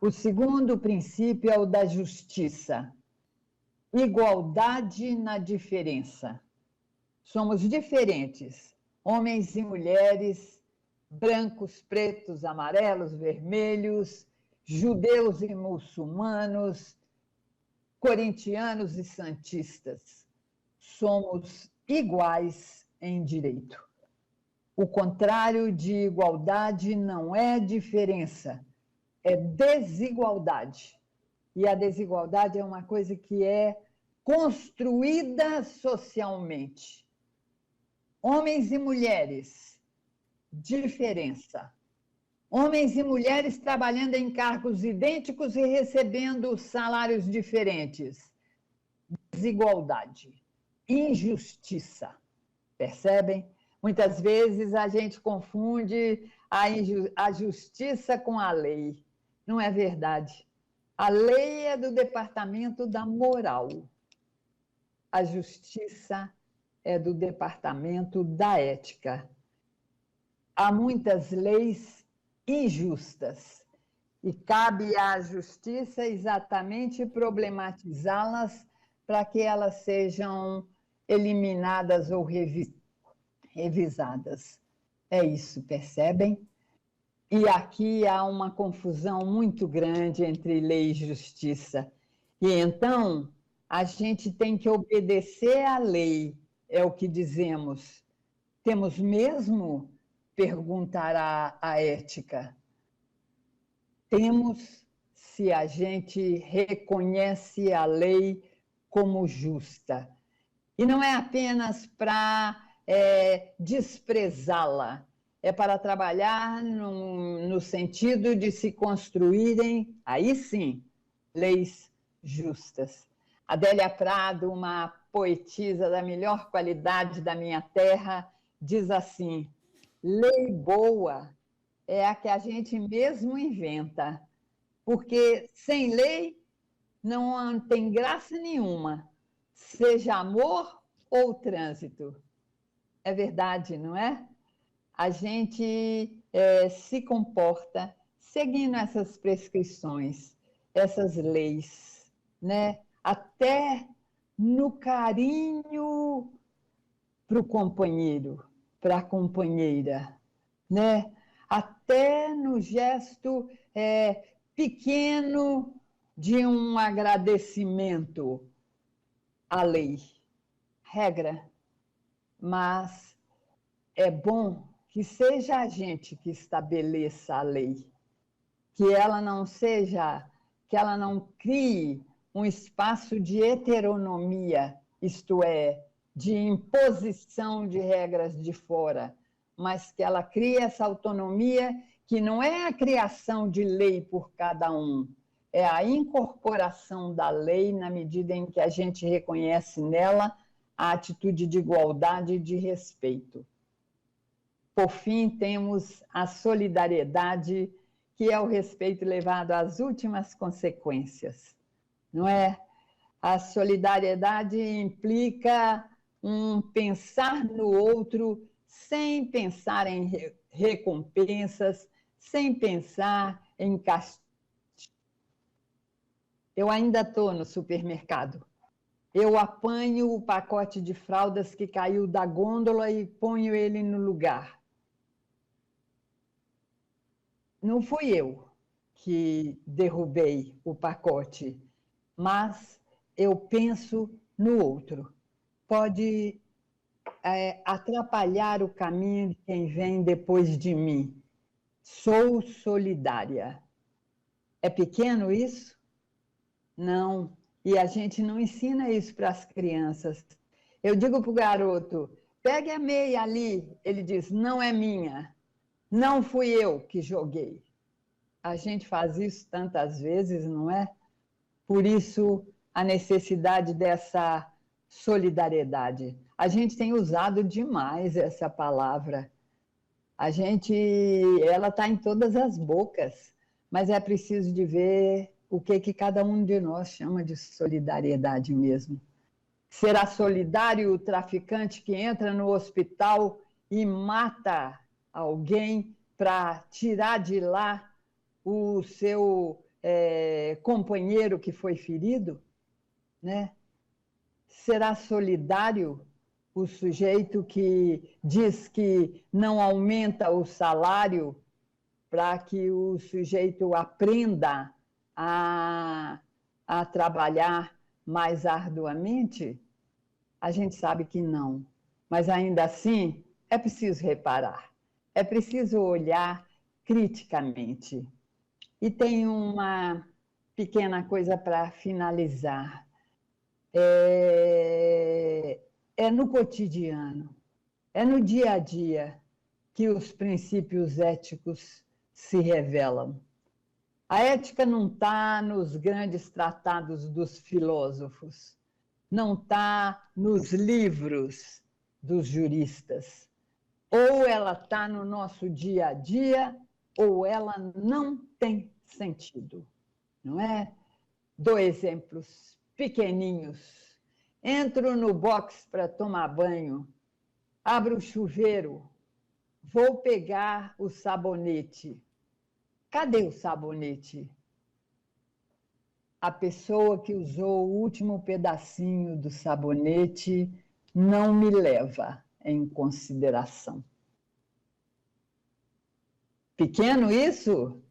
O segundo princípio é o da justiça. Igualdade na diferença. Somos diferentes, homens e mulheres, brancos, pretos, amarelos, vermelhos, judeus e muçulmanos, corintianos e santistas. Somos iguais em direito. O contrário de igualdade não é diferença, é desigualdade. E a desigualdade é uma coisa que é construída socialmente. Homens e mulheres, diferença. Homens e mulheres trabalhando em cargos idênticos e recebendo salários diferentes. Desigualdade, injustiça. Percebem? Muitas vezes a gente confunde a justiça com a lei. Não é verdade. A lei é do departamento da moral. A justiça é do departamento da ética. Há muitas leis injustas e cabe à justiça exatamente problematizá-las para que elas sejam eliminadas ou revisadas. É isso, percebem? E aqui há uma confusão muito grande entre lei e justiça. E então, a gente tem que obedecer à lei, é o que dizemos. Temos mesmo? Perguntará a ética. Temos se a gente reconhece a lei como justa. E não é apenas para desprezá-la, é para trabalhar no sentido de se construírem, aí sim, leis justas. Adélia Prado, uma poetisa da melhor qualidade da minha terra, diz assim: lei boa é a que a gente mesmo inventa, porque sem lei não tem graça nenhuma, seja amor ou trânsito. É verdade, não é? A gente se comporta seguindo essas prescrições, essas leis, né? Até no carinho para o companheiro, para a companheira, né? Até no gesto pequeno de um agradecimento à lei. Regra, mas é bom que seja a gente que estabeleça a lei, que ela não crie um espaço de heteronomia, isto é, de imposição de regras de fora, mas que ela crie essa autonomia que não é a criação de lei por cada um, é a incorporação da lei na medida em que a gente reconhece nela a atitude de igualdade e de respeito. Por fim, temos a solidariedade, que é o respeito levado às últimas consequências, não é? A solidariedade implica um pensar no outro sem pensar em recompensas, sem pensar em castigo. Eu ainda estou no supermercado. Eu apanho o pacote de fraldas que caiu da gôndola e ponho ele no lugar. Não fui eu que derrubei o pacote, mas eu penso no outro. Pode atrapalhar o caminho de quem vem depois de mim. Sou solidária. É pequeno isso? Não. E a gente não ensina isso para as crianças. Eu digo para o garoto, pegue a meia ali. Ele diz, não é minha. Não fui eu que joguei. A gente faz isso tantas vezes, não é? Por isso, a necessidade dessa solidariedade. A gente tem usado demais essa palavra. Ela está em todas as bocas, mas é preciso de ver o que cada um de nós chama de solidariedade mesmo. Será solidário o traficante que entra no hospital e mata alguém para tirar de lá o seu companheiro que foi ferido, né? Será solidário o sujeito que diz que não aumenta o salário para que o sujeito aprenda a trabalhar mais arduamente? A gente sabe que não. Mas, ainda assim, é preciso reparar, é preciso olhar criticamente. E tem uma pequena coisa para finalizar. É no cotidiano, é no dia a dia que os princípios éticos se revelam. A ética não está nos grandes tratados dos filósofos, não está nos livros dos juristas. Ou ela está no nosso dia a dia, ou ela não tem sentido, não é? Dou exemplos pequeninhos. Entro no box para tomar banho, abro o chuveiro, vou pegar o sabonete. Cadê o sabonete? A pessoa que usou o último pedacinho do sabonete não me leva em consideração. Pequeno isso?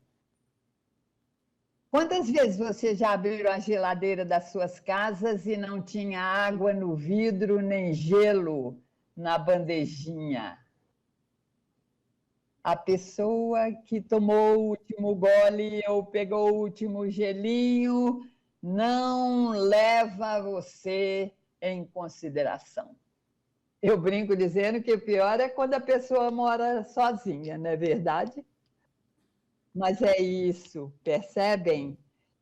Quantas vezes você já abriu a geladeira das suas casas e não tinha água no vidro nem gelo na bandejinha? A pessoa que tomou o último gole ou pegou o último gelinho não leva você em consideração. Eu brinco dizendo que o pior é quando a pessoa mora sozinha, não é verdade? Mas é isso, percebem?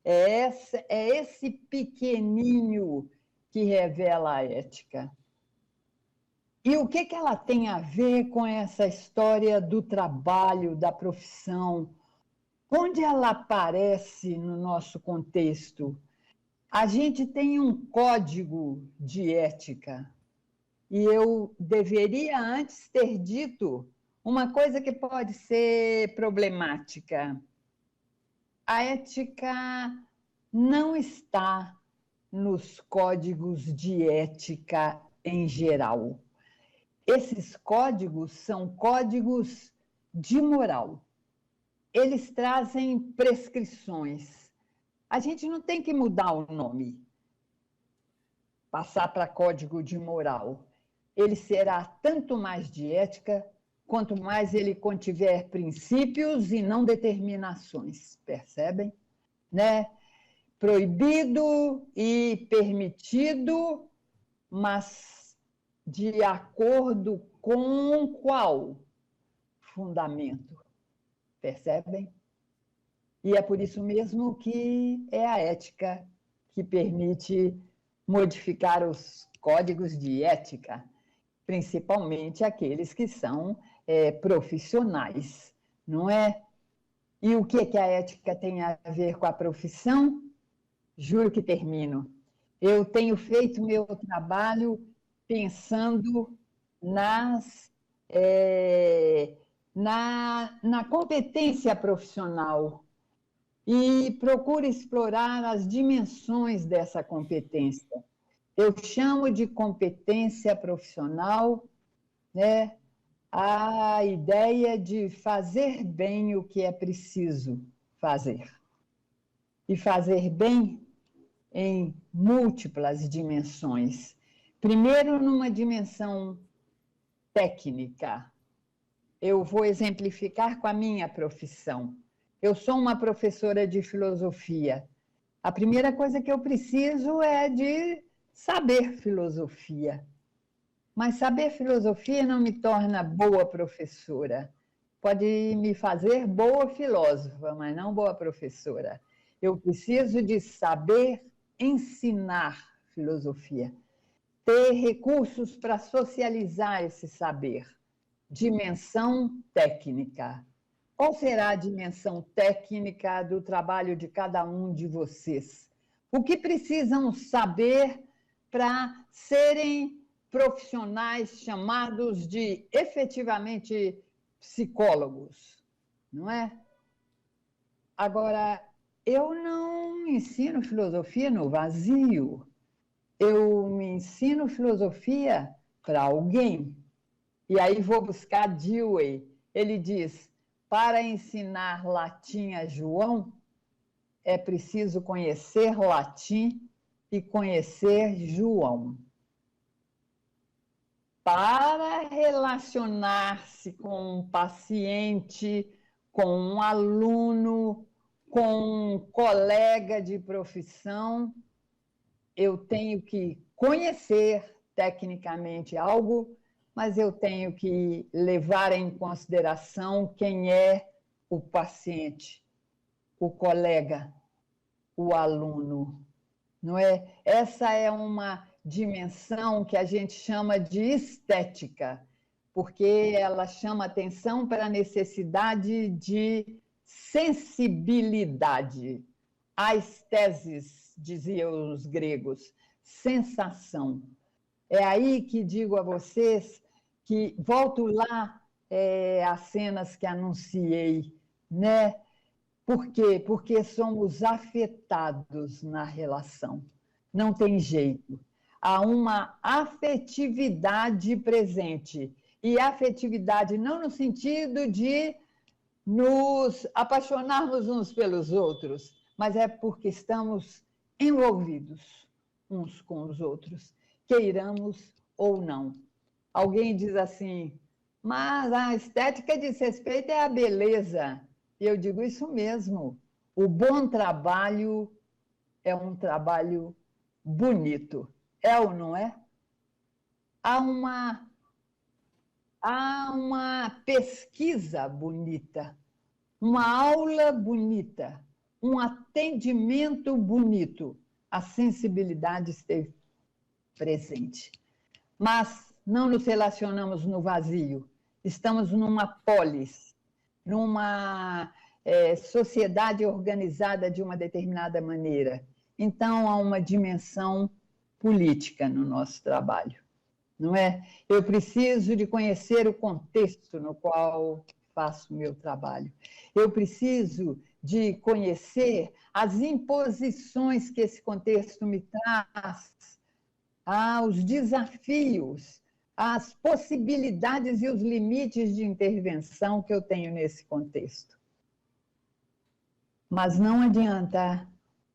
É esse pequenininho que revela a ética. E o que ela tem a ver com essa história do trabalho, da profissão? Onde ela aparece no nosso contexto? A gente tem um código de ética. E eu deveria antes ter dito uma coisa que pode ser problemática. A ética não está nos códigos de ética em geral. Esses códigos são códigos de moral. Eles trazem prescrições. A gente não tem que mudar o nome, passar para código de moral. Ele será tanto mais de ética, quanto mais ele contiver princípios e não determinações, percebem? Né? Proibido e permitido, mas de acordo com qual fundamento, percebem? E é por isso mesmo que é a ética que permite modificar os códigos de ética, principalmente aqueles que são profissionais, não é? E o que a ética tem a ver com a profissão? Juro que termino. Eu tenho feito meu trabalho pensando na competência profissional e procuro explorar as dimensões dessa competência. Eu chamo de competência profissional, né, a ideia de fazer bem o que é preciso fazer. E fazer bem em múltiplas dimensões. Primeiro, numa dimensão técnica. Eu vou exemplificar com a minha profissão. Eu sou uma professora de filosofia. A primeira coisa que eu preciso é de saber filosofia. Mas saber filosofia não me torna boa professora. Pode me fazer boa filósofa, mas não boa professora. Eu preciso de saber ensinar filosofia, ter recursos para socializar esse saber. Dimensão técnica. Qual será a dimensão técnica do trabalho de cada um de vocês? O que precisam saber para serem profissionais chamados de efetivamente psicólogos? não é? Agora, eu não ensino filosofia no vazio. Eu me ensino filosofia para alguém. E aí vou buscar Dewey. Ele diz, para ensinar latim a João, é preciso conhecer latim e conhecer João. Para relacionar-se com um paciente, com um aluno, com um colega de profissão, eu tenho que conhecer tecnicamente algo, mas eu tenho que levar em consideração quem é o paciente, o colega, o aluno, não é? Essa é uma dimensão que a gente chama de estética, porque ela chama atenção para a necessidade de sensibilidade. Aesthesis, diziam os gregos, sensação. É aí que digo a vocês que volto lá às cenas que anunciei, né? Por quê? Porque somos afetados na relação. Não tem jeito. Há uma afetividade presente. E afetividade não no sentido de nos apaixonarmos uns pelos outros, mas é porque estamos envolvidos uns com os outros, queiramos ou não. Alguém diz assim, mas a estética diz respeito é a beleza. E eu digo isso mesmo. O bom trabalho é um trabalho bonito. É ou não é? Há uma pesquisa bonita, uma aula bonita, um atendimento bonito. A sensibilidade esteve presente. Mas não nos relacionamos no vazio. Estamos numa polis, numa sociedade organizada de uma determinada maneira. Então, há uma dimensão política no nosso trabalho, não é? Eu preciso de conhecer o contexto no qual faço o meu trabalho. Eu preciso de conhecer as imposições que esse contexto me traz, os desafios, as possibilidades e os limites de intervenção que eu tenho nesse contexto. Mas não adianta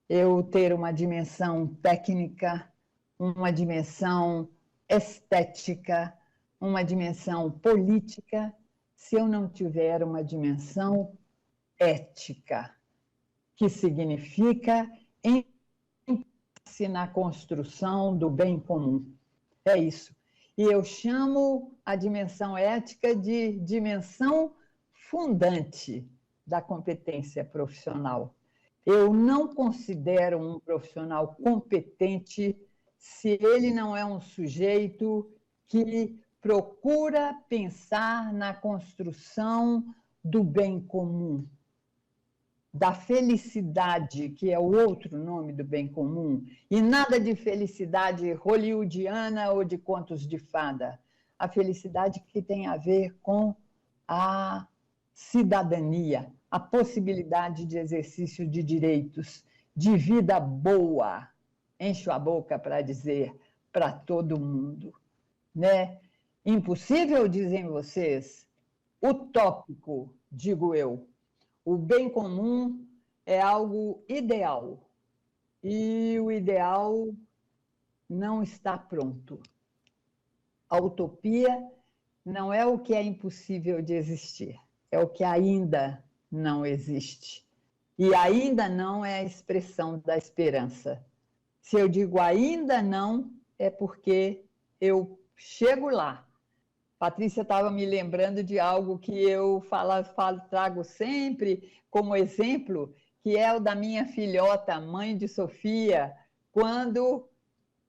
eu ter uma dimensão técnica, uma dimensão estética, uma dimensão política, se eu não tiver uma dimensão ética, que significa na construção do bem comum. É isso. E eu chamo a dimensão ética de dimensão fundante da competência profissional. Eu não considero um profissional competente se ele não é um sujeito que procura pensar na construção do bem comum, da felicidade, que é o outro nome do bem comum, e nada de felicidade hollywoodiana ou de contos de fada. A felicidade que tem a ver com a cidadania, a possibilidade de exercício de direitos, de vida boa, encho a boca para dizer, para todo mundo, né? Impossível, dizem vocês, utópico, digo eu. O bem comum é algo ideal, e o ideal não está pronto. A utopia não é o que é impossível de existir, é o que ainda não existe. E ainda não é a expressão da esperança. Se eu digo ainda não, é porque eu chego lá. Patrícia estava me lembrando de algo que eu trago sempre como exemplo, que é o da minha filhota, mãe de Sofia, quando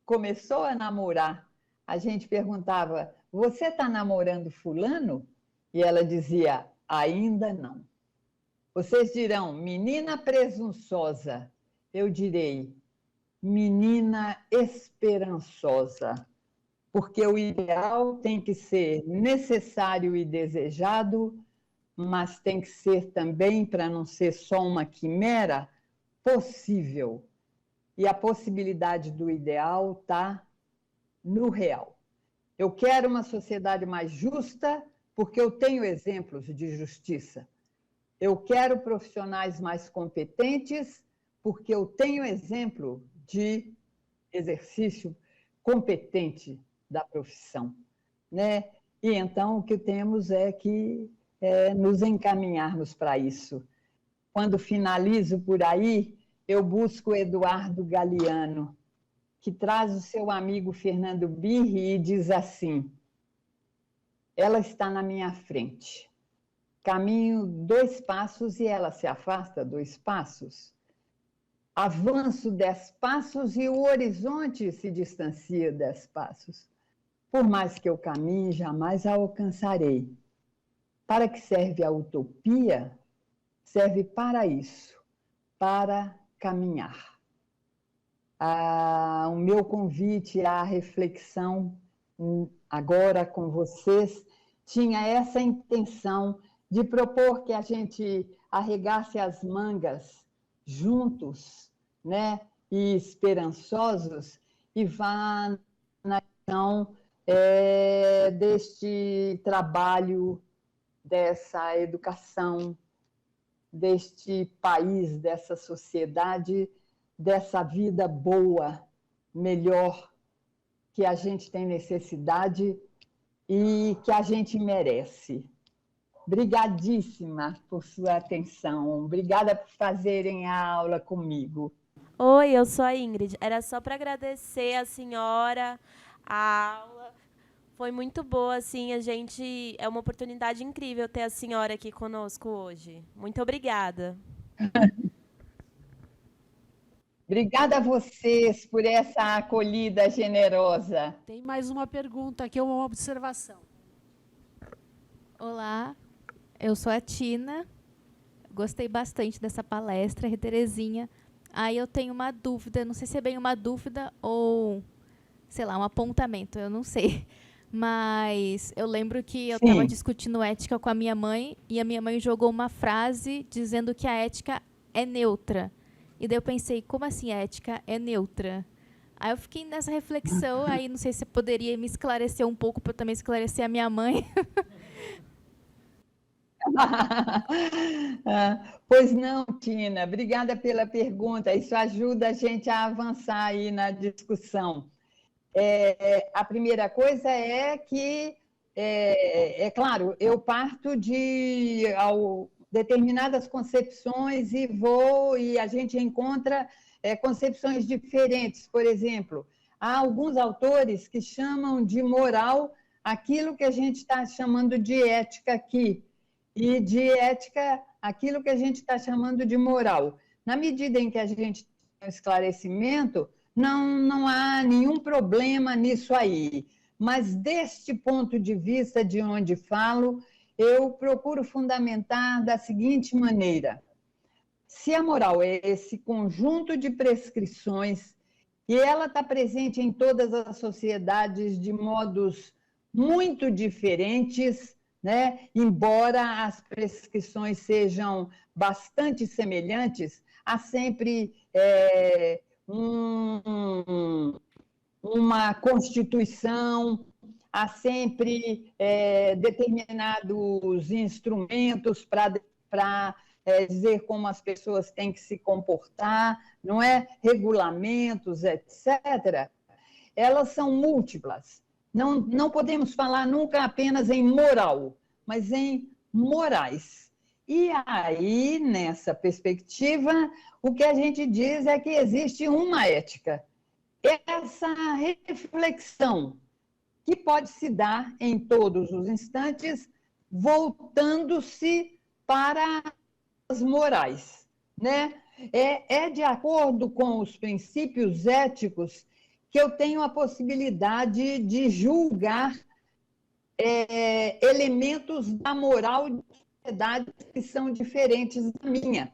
começou a namorar. A gente perguntava, você está namorando fulano? E ela dizia, ainda não. Vocês dirão, menina presunçosa. Eu direi, menina esperançosa. Porque o ideal tem que ser necessário e desejado, mas tem que ser também, para não ser só uma quimera, possível. E a possibilidade do ideal está no real. Eu quero uma sociedade mais justa, porque eu tenho exemplos de justiça. Eu quero profissionais mais competentes, porque eu tenho exemplo de exercício competente da profissão, né? E então o que temos é que nos encaminharmos para isso. Quando finalizo por aí, eu busco Eduardo Galeano, que traz o seu amigo Fernando Birri e diz assim: ela está na minha frente. Caminho 2 passos e ela se afasta 2 passos. Avanço 10 passos e o horizonte se distancia 10 passos. Por mais que eu caminhe, jamais a alcançarei. Para que serve a utopia? Serve para isso, para caminhar. O meu convite à reflexão agora com vocês tinha essa intenção de propor que a gente arregasse as mangas juntos, né, e esperançosos, e vá na direção deste trabalho, dessa educação, deste país, dessa sociedade, dessa vida boa, melhor, que a gente tem necessidade e que a gente merece. Obrigadíssima por sua atenção. Obrigada por fazerem a aula comigo. Oi, eu sou a Ingrid. Era só para agradecer a senhora, a aula. Foi muito boa, assim, é uma oportunidade incrível ter a senhora aqui conosco hoje. Muito obrigada. Obrigada a vocês por essa acolhida generosa. Tem mais uma pergunta aqui, uma observação. Olá, eu sou a Tina. Gostei bastante dessa palestra, Terezinha. Aí eu tenho uma dúvida, não sei se é bem uma dúvida ou, sei lá, um apontamento, eu não sei. Mas eu lembro que eu estava discutindo ética com a minha mãe e a minha mãe jogou uma frase dizendo que a ética é neutra. E daí eu pensei, como assim a ética é neutra? Aí eu fiquei nessa reflexão, aí não sei se você poderia me esclarecer um pouco para eu também esclarecer a minha mãe. Pois não, Tina, obrigada pela pergunta. Isso ajuda a gente a avançar aí na discussão. A primeira coisa é que, claro, eu parto de determinadas concepções e a gente encontra concepções diferentes. Por exemplo, há alguns autores que chamam de moral aquilo que a gente está chamando de ética aqui, e de ética aquilo que a gente está chamando de moral. Na medida em que a gente tem um esclarecimento, não há nenhum problema nisso aí. Mas, deste ponto de vista de onde falo, eu procuro fundamentar da seguinte maneira: se a moral é esse conjunto de prescrições, e ela está presente em todas as sociedades de modos muito diferentes, né? Embora as prescrições sejam bastante semelhantes, há sempre uma constituição, há sempre determinados instrumentos para dizer como as pessoas têm que se comportar, não é? Regulamentos, etc. Elas são múltiplas. Não podemos falar nunca apenas em moral, mas em morais. E aí, nessa perspectiva, o que a gente diz é que existe uma ética. Essa reflexão que pode se dar em todos os instantes, voltando-se para as morais, né? É de acordo com os princípios éticos que eu tenho a possibilidade de julgar elementos da moral de sociedade que são diferentes da minha.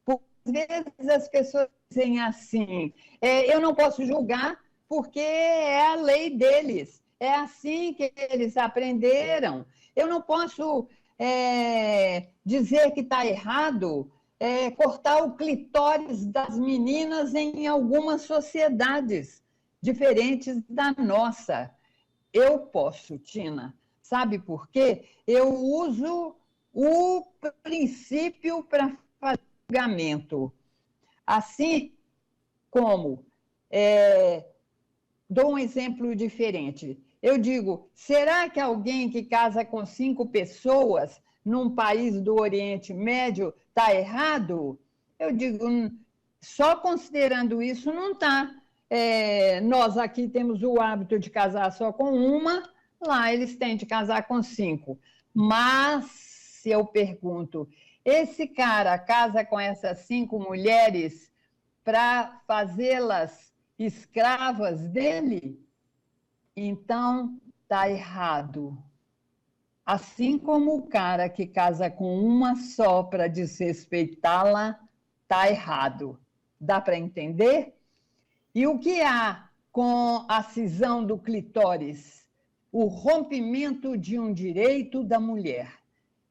Porque, às vezes, as pessoas dizem assim, eu não posso julgar porque é a lei deles, é assim que eles aprenderam. Eu não posso dizer que está errado cortar o clitóris das meninas em algumas sociedades diferentes da nossa. Eu posso, Tina. Sabe por quê? Eu uso o princípio para fazer julgamento. Assim como, dou um exemplo diferente. Eu digo, será que alguém que casa com 5 pessoas num país do Oriente Médio está errado? Eu digo, só considerando isso não está. Nós aqui temos o hábito de casar só com uma, lá eles têm de casar com 5. Mas, se eu pergunto, esse cara casa com essas 5 mulheres para fazê-las escravas dele? Então, está errado. Assim como o cara que casa com uma só para desrespeitá-la, está errado. Dá para entender? E o que há com a cisão do clitóris? O rompimento de um direito da mulher.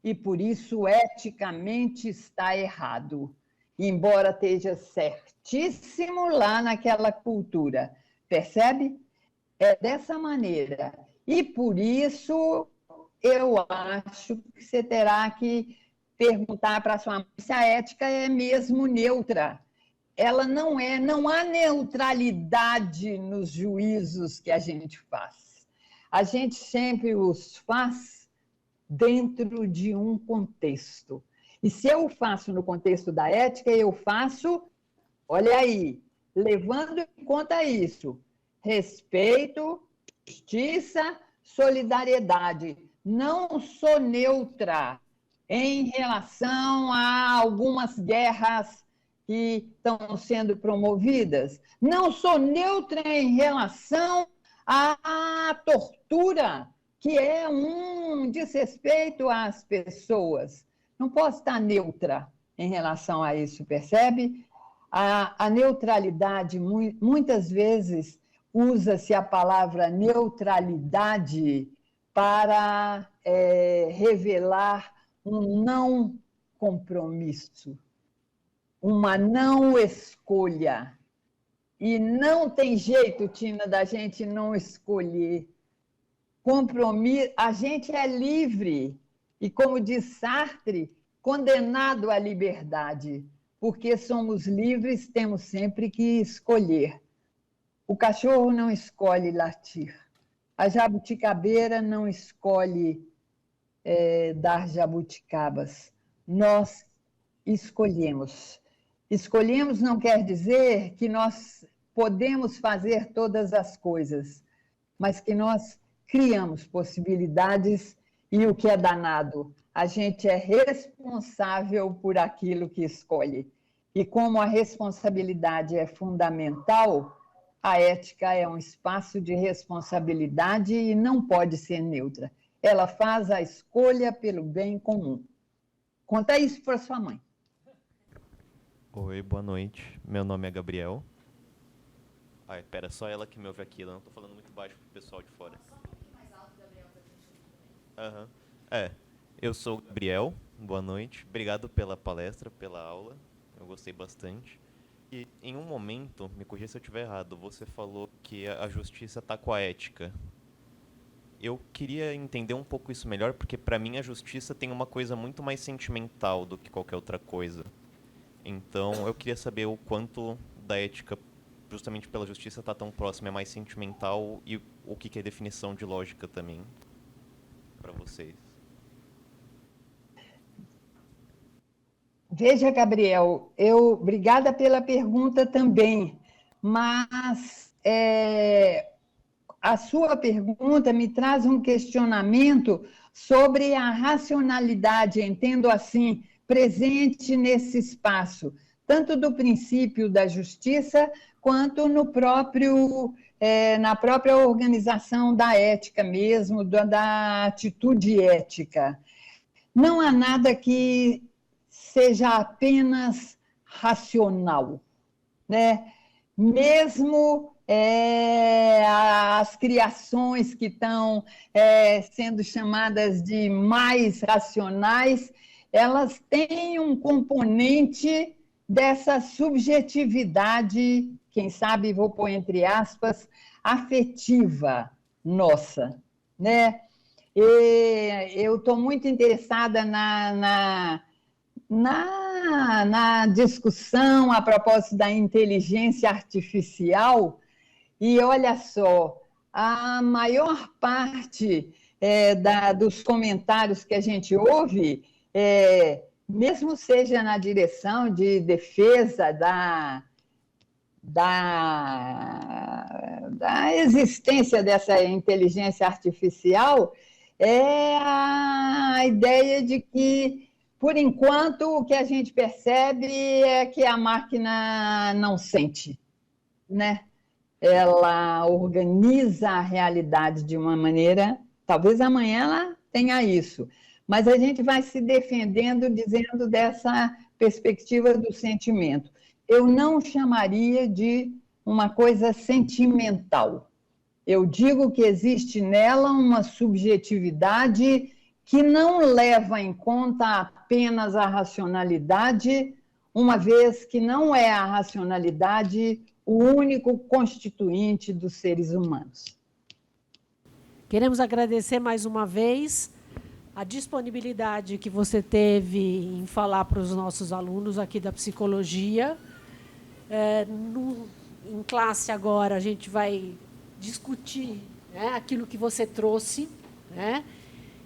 E por isso, eticamente, está errado. Embora esteja certíssimo lá naquela cultura. Percebe? É dessa maneira. E por isso, eu acho que você terá que perguntar para a sua mãe se a ética é mesmo neutra. Ela não é, não há neutralidade nos juízos que a gente faz. A gente sempre os faz dentro de um contexto. E se eu faço no contexto da ética, eu faço, olha aí, levando em conta isso, respeito, justiça, solidariedade. Não sou neutra em relação a algumas guerras que estão sendo promovidas. Não sou neutra em relação à tortura, que é um desrespeito às pessoas. Não posso estar neutra em relação a isso, percebe? A neutralidade, muitas vezes, usa-se a palavra neutralidade para revelar um não compromisso, uma não escolha. E não tem jeito, Tina, da gente não escolher. Compromisso, a gente é livre. E, como diz Sartre, condenado à liberdade. Porque somos livres, temos sempre que escolher. O cachorro não escolhe latir. A jabuticabeira não escolhe dar jabuticabas. Nós escolhemos. Escolhemos não quer dizer que nós podemos fazer todas as coisas, mas que nós criamos possibilidades e o que é danado, a gente é responsável por aquilo que escolhe. E como a responsabilidade é fundamental, a ética é um espaço de responsabilidade e não pode ser neutra. Ela faz a escolha pelo bem comum. Conta isso para sua mãe. Oi, boa noite. Meu nome é Gabriel. Ai, pera, só ela que me ouve aqui. Eu não tô falando muito baixo pro pessoal de fora. Só um pouquinho mais alto, Gabriel, pra gente ouvir. Eu sou o Gabriel. Boa noite. Obrigado pela palestra, pela aula. Eu gostei bastante. E em um momento, me corrija se eu estiver errado, você falou que a justiça está com a ética. Eu queria entender um pouco isso melhor, porque para mim a justiça tem uma coisa muito mais sentimental do que qualquer outra coisa. Então, eu queria saber o quanto da ética, justamente pela justiça, está tão próxima, é mais sentimental, e o que é definição de lógica também, para vocês. Veja, Gabriel, obrigada pela pergunta também, mas a sua pergunta me traz um questionamento sobre a racionalidade, entendo assim, presente nesse espaço, tanto do princípio da justiça, quanto no na própria organização da ética mesmo, da atitude ética. Não há nada que seja apenas racional, né? Mesmo as criações que estão sendo chamadas de mais racionais, elas têm um componente dessa subjetividade, quem sabe vou pôr entre aspas, afetiva nossa, né? Eu estou muito interessada na discussão a propósito da inteligência artificial, e olha só, a maior parte dos comentários que a gente ouve, mesmo seja na direção de defesa da existência dessa inteligência artificial, é a ideia de que, por enquanto, o que a gente percebe é que a máquina não sente, né? Ela organiza a realidade de uma maneira, talvez amanhã ela tenha isso, mas a gente vai se defendendo dizendo dessa perspectiva do sentimento. Eu não chamaria de uma coisa sentimental. Eu digo que existe nela uma subjetividade que não leva em conta apenas a racionalidade, uma vez que não é a racionalidade o único constituinte dos seres humanos. Queremos agradecer mais uma vez a disponibilidade que você teve em falar para os nossos alunos aqui da psicologia. Em classe agora a gente vai discutir, né, aquilo que você trouxe, né,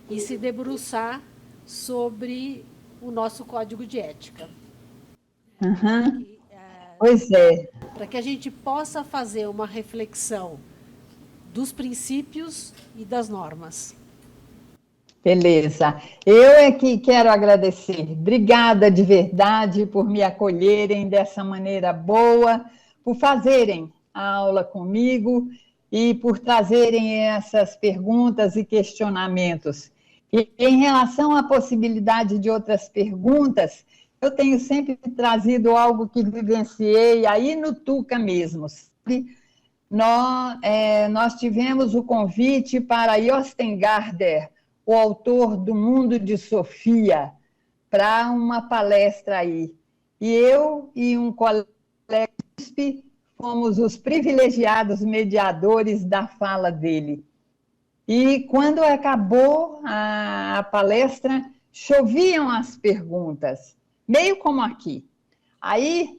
e se debruçar sobre o nosso código de ética. Uhum. Pois é. Para que a gente possa fazer uma reflexão dos princípios e das normas. Beleza. Eu é que quero agradecer. Obrigada de verdade por me acolherem dessa maneira boa, por fazerem a aula comigo e por trazerem essas perguntas e questionamentos. E em relação à possibilidade de outras perguntas, eu tenho sempre trazido algo que vivenciei aí no Tuca mesmo. Sabe? Nós tivemos o convite para Josten Gardner, o autor do Mundo de Sofia, para uma palestra aí. E eu e um colega fomos os privilegiados mediadores da fala dele. E quando acabou a palestra, choviam as perguntas, meio como aqui. Aí,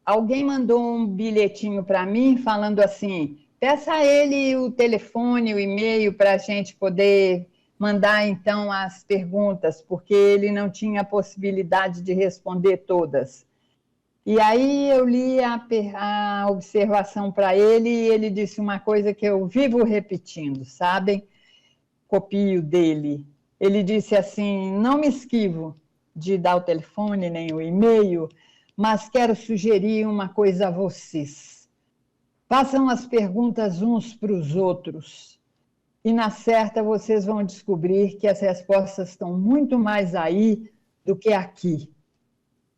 alguém mandou um bilhetinho para mim, falando assim, peça a ele o telefone, o e-mail, para a gente poder mandar, então, as perguntas, porque ele não tinha a possibilidade de responder todas. E aí eu li a observação para ele e ele disse uma coisa que eu vivo repetindo, sabem? Copio dele. Ele disse assim, não me esquivo de dar o telefone nem o e-mail, mas quero sugerir uma coisa a vocês. Façam as perguntas uns para os outros e, na certa, vocês vão descobrir que as respostas estão muito mais aí do que aqui.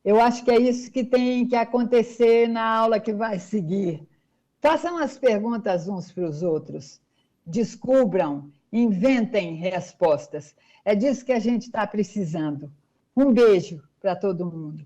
Eu acho que é isso que tem que acontecer na aula que vai seguir. Façam as perguntas uns para os outros. Descubram, inventem respostas. É disso que a gente está precisando. Um beijo para todo mundo.